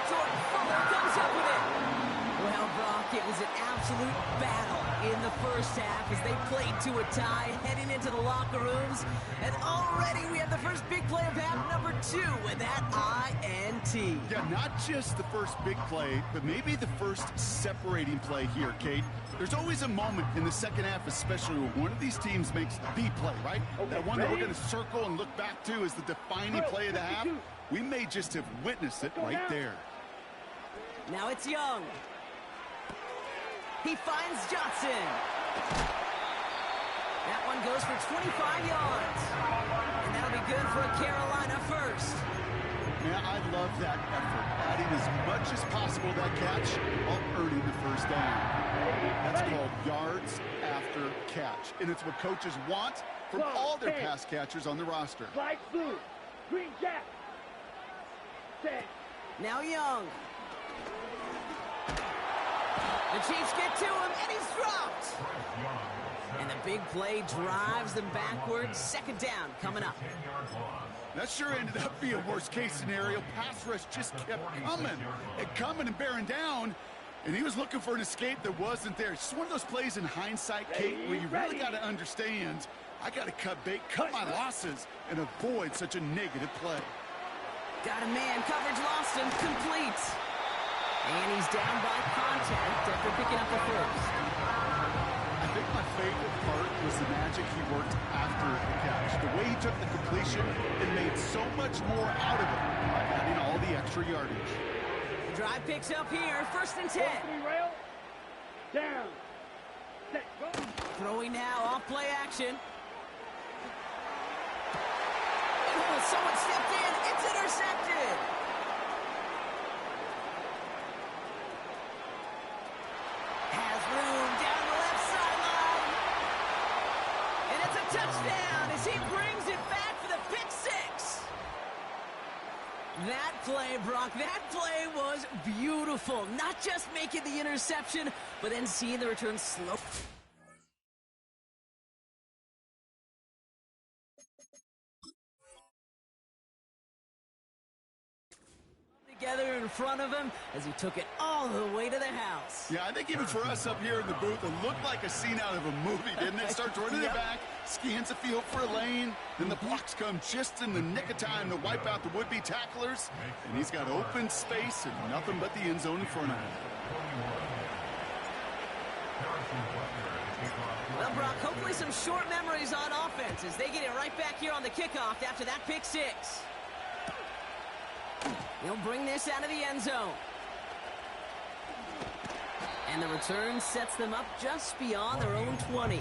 Jordan Fuller comes up with it. Well, Brock, it was an absolute battle in the first half as they played to a tie, heading into the locker rooms. And already we have the first big play of half number 2 with that INT. Yeah, not just the first big play, but maybe the first separating play here, Kate. There's always a moment in the second half, especially when one of these teams makes the play, right? That one that we're going to circle and look back to as the defining play of the half. We may just have witnessed it right there. Now it's Young. He finds Johnson. That one goes for 25 yards. And that'll be good for a Carolina first. Man, I love that effort. Adding as much as possible to that catch while earning the first down. That's called yards after catch. And it's what coaches want from all their pass catchers on the roster. Light blue. Green jack. Now Young. The Chiefs get to him, and he's dropped. And the big play drives them backwards. 2nd down coming up. That sure ended up being a worst-case scenario. Pass rush just kept coming and bearing down. And he was looking for an escape that wasn't there. It's just one of those plays in hindsight, Kate, where you really got to understand, I got to cut bait, cut my losses, and avoid such a negative play. Got a man, coverage lost and complete. And he's down by contact after picking up the first. I think my favorite part was the magic he worked after the catch. The way he took the completion and made so much more out of it by adding all the extra yardage. The drive picks up here, 1st and 10. Down. Set, go. Throwing now, off play action. Oh, someone stepped in. It's intercepted. Has room down the left sideline. And it's a touchdown as he brings it back for the pick 6. That play, Brock, that play was beautiful. Not just making the interception, but then seeing the return slow. together in front of him as he took it all the way to the house. Yeah, I think even for us up here in the booth, it looked like a scene out of a movie, didn't it? Starts running it back, scans the field for a lane, then the blocks come just in the nick of time to wipe out the would-be tacklers, and he's got open space and nothing but the end zone in front of him. Well, Brock, hopefully some short memories on offense as they get it right back here on the kickoff after that pick six. He'll bring this out of the end zone. And the return sets them up just beyond their own 20.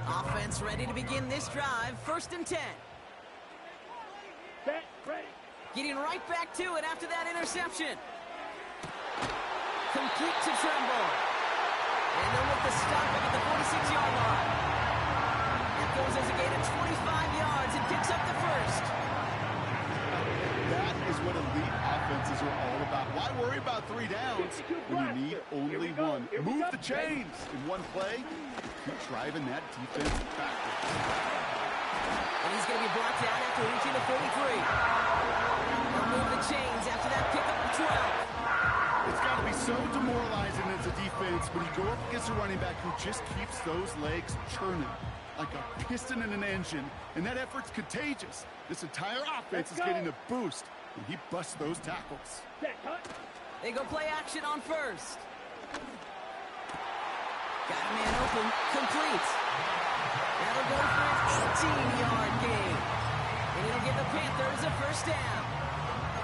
Offense ready to begin this drive. 1st and 10. Set, ready. Getting right back to it after that interception. Complete to Tremble. And they'll make the stop at the 46-yard line. That goes as a gain of 25 yards and picks up the first. That is what elite offenses are all about. Why worry about 3 downs when you need only one? Move the chains in one play. Keep driving that defense backwards. And he's going to be brought down after reaching the 43. They'll move the chains after that pickup of 12. It's got to be so demoralizing as a defense when you go up against a running back who just keeps those legs churning like a piston in an engine, and that effort's contagious. This entire offense is getting a boost when he busts those tackles. They go play action on first. Got a man open, complete. That'll go for an 18-yard gain. And it'll give the Panthers a first down.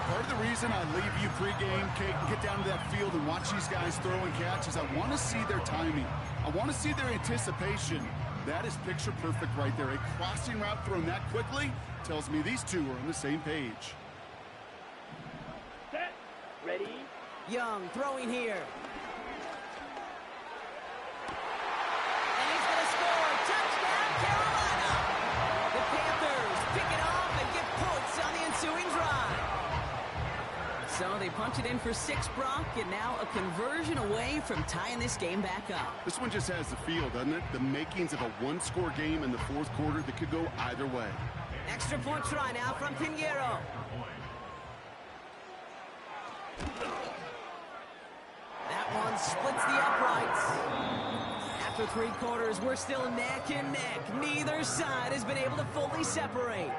Part of the reason I leave you pregame, Kate, and get down to that field and watch these guys throw and catch is I want to see their timing. I want to see their anticipation. That is picture perfect right there. A crossing route thrown that quickly tells me these two are on the same page. Set, ready. Young throwing here. And he's going to score. Touchdown, Carolina. The Panthers pick it off and get points on the ensuing drive. So they punch it in for 6, Brock, and now a conversion away from tying this game back up. This one just has the feel, doesn't it? The makings of a one-score game in the 4th quarter that could go either way. Extra point try now from Pinheiro. That one splits the uprights. After 3 quarters, we're still neck and neck. Neither side has been able to fully separate.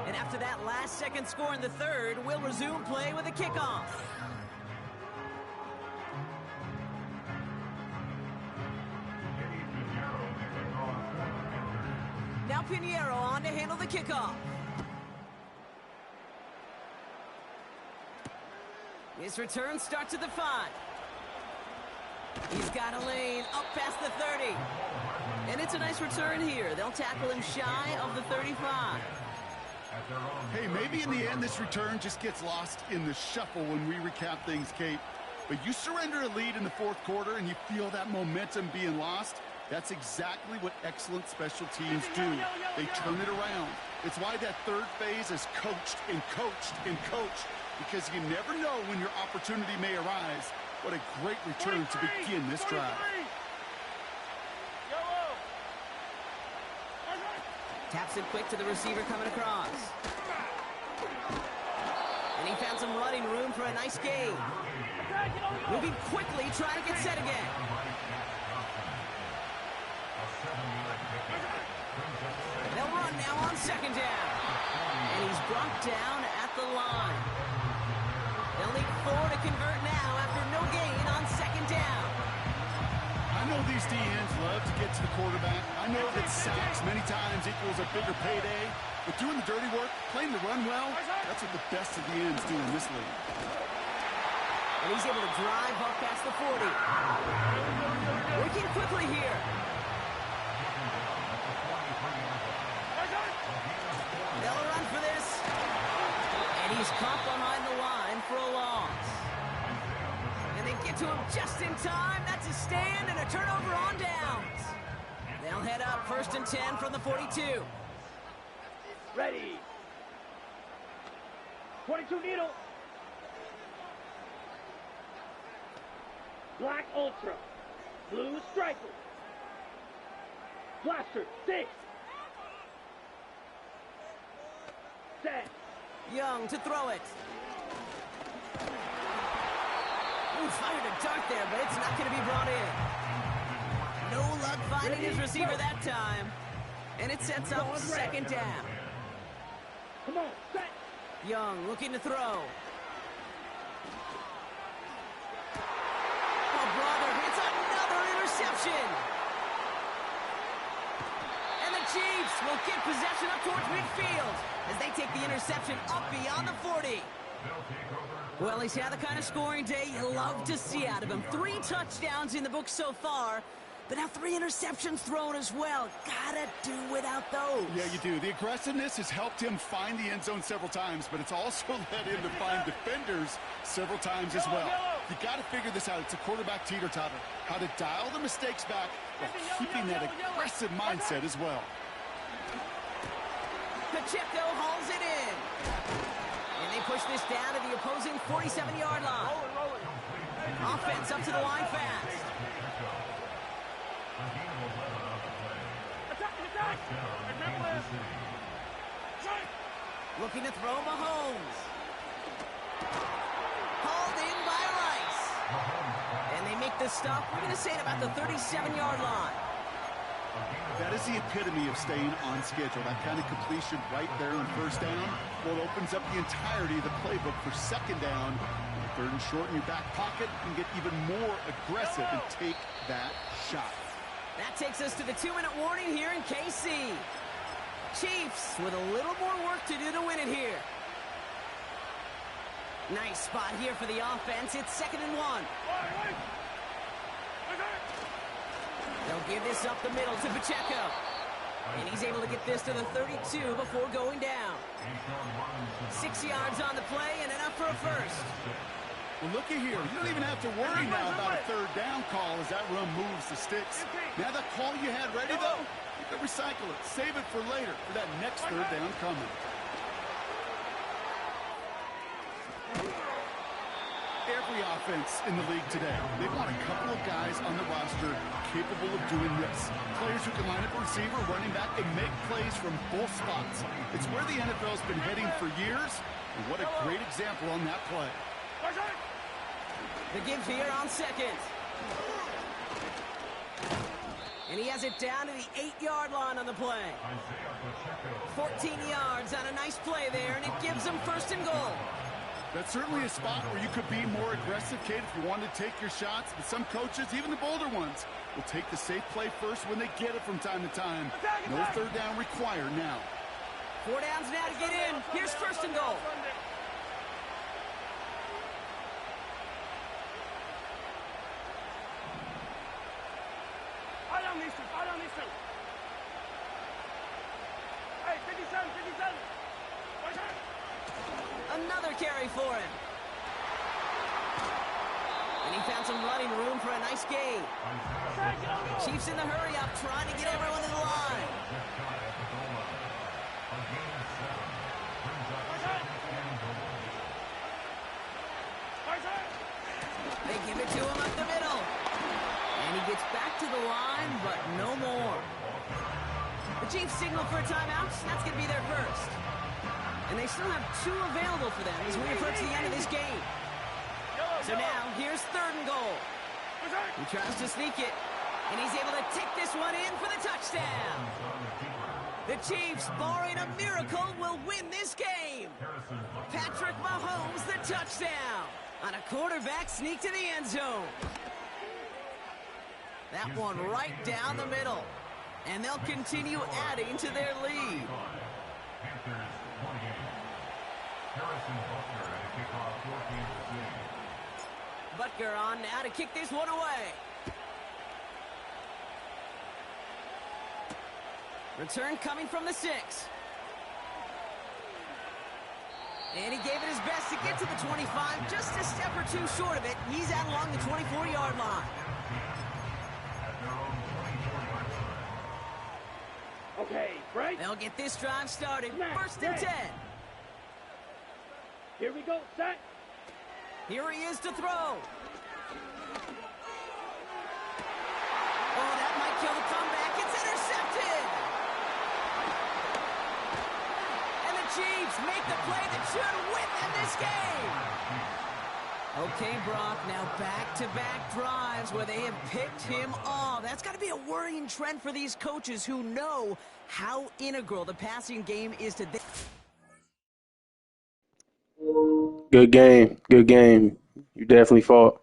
And after that last-second score in the 3rd, we'll resume play with a kickoff. Now Pinheiro on to handle the kickoff. His return starts at the 5. He's got a lane up past the 30. And it's a nice return here. They'll tackle him shy of the 35. Hey, maybe in the end this return just gets lost in the shuffle when we recap things, Kate. But you surrender a lead in the 4th quarter and you feel that momentum being lost. That's exactly what excellent special teams do. They turn it around. It's why that 3rd phase is coached and coached and coached, because you never know when your opportunity may arise. What a great return to begin this drive. Taps it quick to the receiver coming across. And he found some running room for a nice gain. Moving quickly, trying to get set again. They'll run now on 2nd down. And he's brought down at the line. They'll need 4 to convert now after no gain on 2nd down. I know these DNs love to get to the quarterback. I know that sacks many times equals a bigger payday. But doing the dirty work, playing the run well, that's what the best of the ends do in this league. And he's able to drive up past the 40. Working quickly here. They'll run for this. And he's caught behind the line for a loss. And they get to him just in time. That's a stand and a turnover on downs. They'll head up 1st and 10 from the 42. Ready. 22 needle. Black Ultra. Blue Striker. Blaster 6. Young to throw it. Ooh, fired a dart there, but it's not going to be brought in. No luck finding his receiver that time. And it sets up second down. Come on, set. Young looking to throw. Oh, brother, it's another interception. And the Chiefs will get possession up towards midfield as they take the interception up beyond the 40. Well, he's had the kind of scoring day you love to see out of him. 3 touchdowns in the book so far, but now 3 interceptions thrown as well. Gotta do without those. Yeah, you do. The aggressiveness has helped him find the end zone several times, but it's also led him to find defenders several times as well. You got to figure this out. It's a quarterback teeter-totter. How to dial the mistakes back while keeping that aggressive mindset as well. Pacheco hauls it in. And they push this down to the opposing 47-yard line. Offense up to the line fast. Looking to throw Mahomes. Hauled in by Rice. And they make the stop, we're going to say, at about the 37-yard line. That is the epitome of staying on schedule. That kind of completion right there on first down. Well, it opens up the entirety of the playbook for second down. Third and short in your back pocket, and get even more aggressive and take that shot. That takes us to the 2-minute warning here in KC. Chiefs with a little more work to do to win it here. Nice spot here for the offense. It's 2nd and 1. They'll give this up the middle to Pacheco. And he's able to get this to the 32 before going down. 6 yards on the play and enough for a first. Well, look at here. You don't even have to worry now about a third down call as that run moves the sticks. Now that call you had ready, though, you can recycle it. Save it for later for that next third down coming. Every offense in the league today, they want a couple of guys on the roster capable of doing this. Players who can line up a receiver, running back, and make plays from both spots. It's where the NFL's been heading for years, and what a great example on that play. The give here on 2nd. And he has it down to the 8-yard line on the play. 14 yards on a nice play there, and it gives them 1st and goal. That's certainly a spot where you could be more aggressive, Kate, if you want to take your shots. But some coaches, even the bolder ones, will take the safe play first when they get it from time to time. No third down required now. 4 downs now to get in. Here's 1st and goal. Hey, 57, 57. Another carry for him. And he found some running room for a nice gain. Chiefs in the hurry up, trying to get everyone to the line. They give it to him up the middle. And he gets back to the line, but no more. The Chiefs signal for a timeout. That's going to be their first. And they still have 2 available for them as we approach the end of this game. So now, here's 3rd and goal. He tries to sneak it, and he's able to take this one in for the touchdown. The Chiefs, barring a miracle, will win this game. Patrick Mahomes, the touchdown on a quarterback sneak to the end zone. That one right down the middle. And they'll continue adding to their lead. Butker on now to kick this one away. Return coming from the 6. And he gave it his best to get to the 25, just a step or 2 short of it. He's out along the 24-yard line. Okay, break. They'll get this drive started. 1st and 10. Here we go, set. Here he is to throw. Oh, that might kill the comeback. It's intercepted. And the Chiefs make the play that should win them this game. Okay, Brock, now back-to-back drives where they have picked him off. That's got to be a worrying trend for these coaches who know how integral the passing game is to them. Good game. Good game. You definitely fought.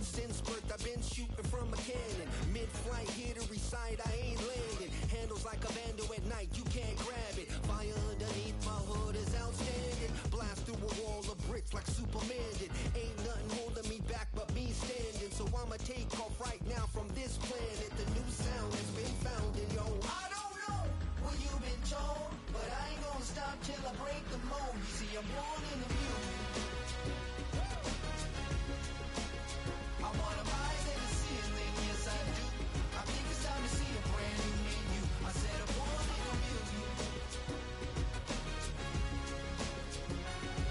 Since birth, I've been shooting from a cannon. Mid-flight, here to recite, I ain't landing. Handles like a vandal at night, you can't grab it. Fire underneath my hood is outstanding. Blast through a wall of bricks like Superman did. Ain't nothing holding me back but me standing. So I'ma take off right now from this planet. The new sound has been found in yo. I don't know what you've been told, but I ain't gonna stop till I break the mold. You see, I'm born in the music. I wanna rise in the ceiling, yes I do. I think it's time to see a brand new menu. I said I'm born in a million.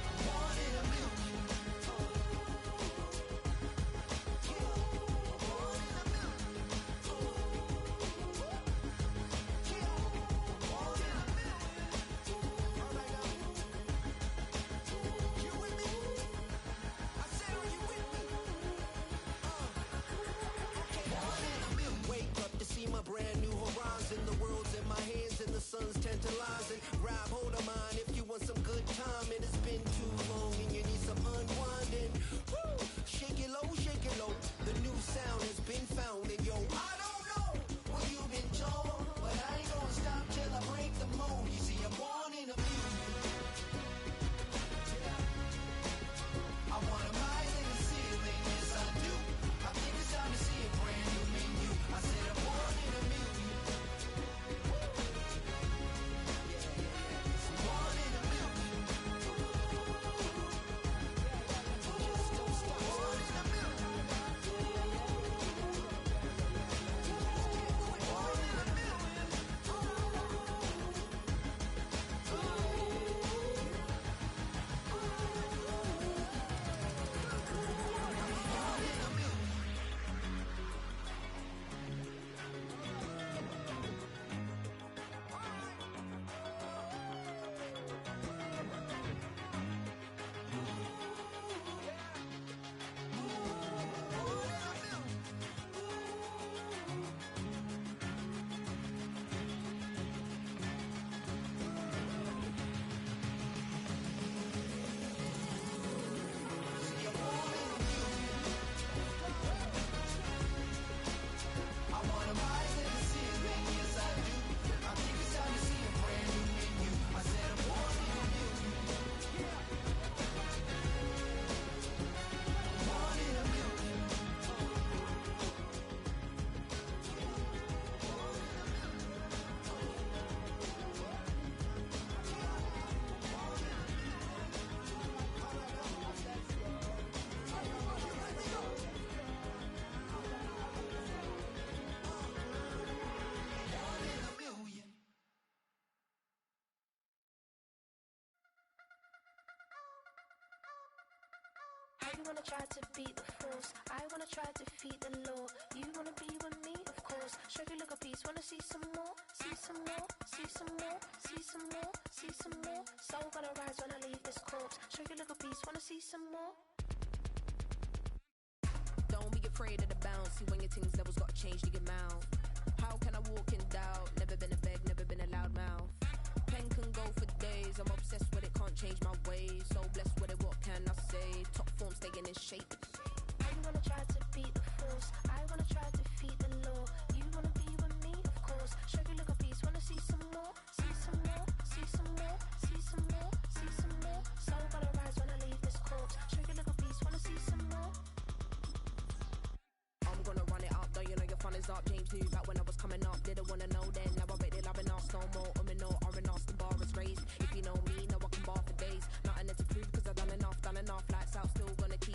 I'm born in a million. Born in a million. Born in a million. Alright now. You with me? I said, are you with me? Wake up to see my brand new horizon. The world's in my hands and the sun's tantalizing. Grab hold of mine if you want some good time. And it's been too long and you need some unwinding. Woo! Shake it low. The new sound has been found. And yo, I don't know what you've been told, but I ain't gonna stop till I break the mold. You see, I'm born in a million. I wanna rise in the ceiling, yes I do. I think it's time to see a brand new menu. I said I'm born in a million. I'm born in a million. Just don't stop. Born in a million. Born in a million. I wanna rise in the ceiling, yes I do. I think it's time to see a brand new menu. I said I'm born in a million. Born in a million. Born in a million. I wanna try to beat the force. I wanna try to defeat the law. You wanna be with me, of course. Show you look a piece. Wanna see some more? See some more? See some more? See some more? See some more? Soul gonna rise when I leave this corpse. Show you look a piece. Wanna see some more? Don't be afraid of the bounce. See when your things levels gotta change to your mouth. How can I walk in doubt? Never been a beg, never been a loud mouth. Pen can go for days. I'm obsessed with it, can't change my ways. So blessed with it, what can I say? Top form staying in shape. I wanna try to beat the force. I wanna try to defeat the law. You wanna be with me, of course. Show you look a piece. Wanna see some more? See some more? See some more? See some more? See some more? Soul gonna rise when I leave this corpse. Show you look a piece. Wanna see some more? I'm gonna run it up, though you know your fun is up. James knew back when I was coming up, didn't wanna know then. Now I bet they're loving us no more. No R&R, the bar is raised. If you know me, know I can bar for days. Nothing there to prove, cause I've done enough, lights out, still gonna keep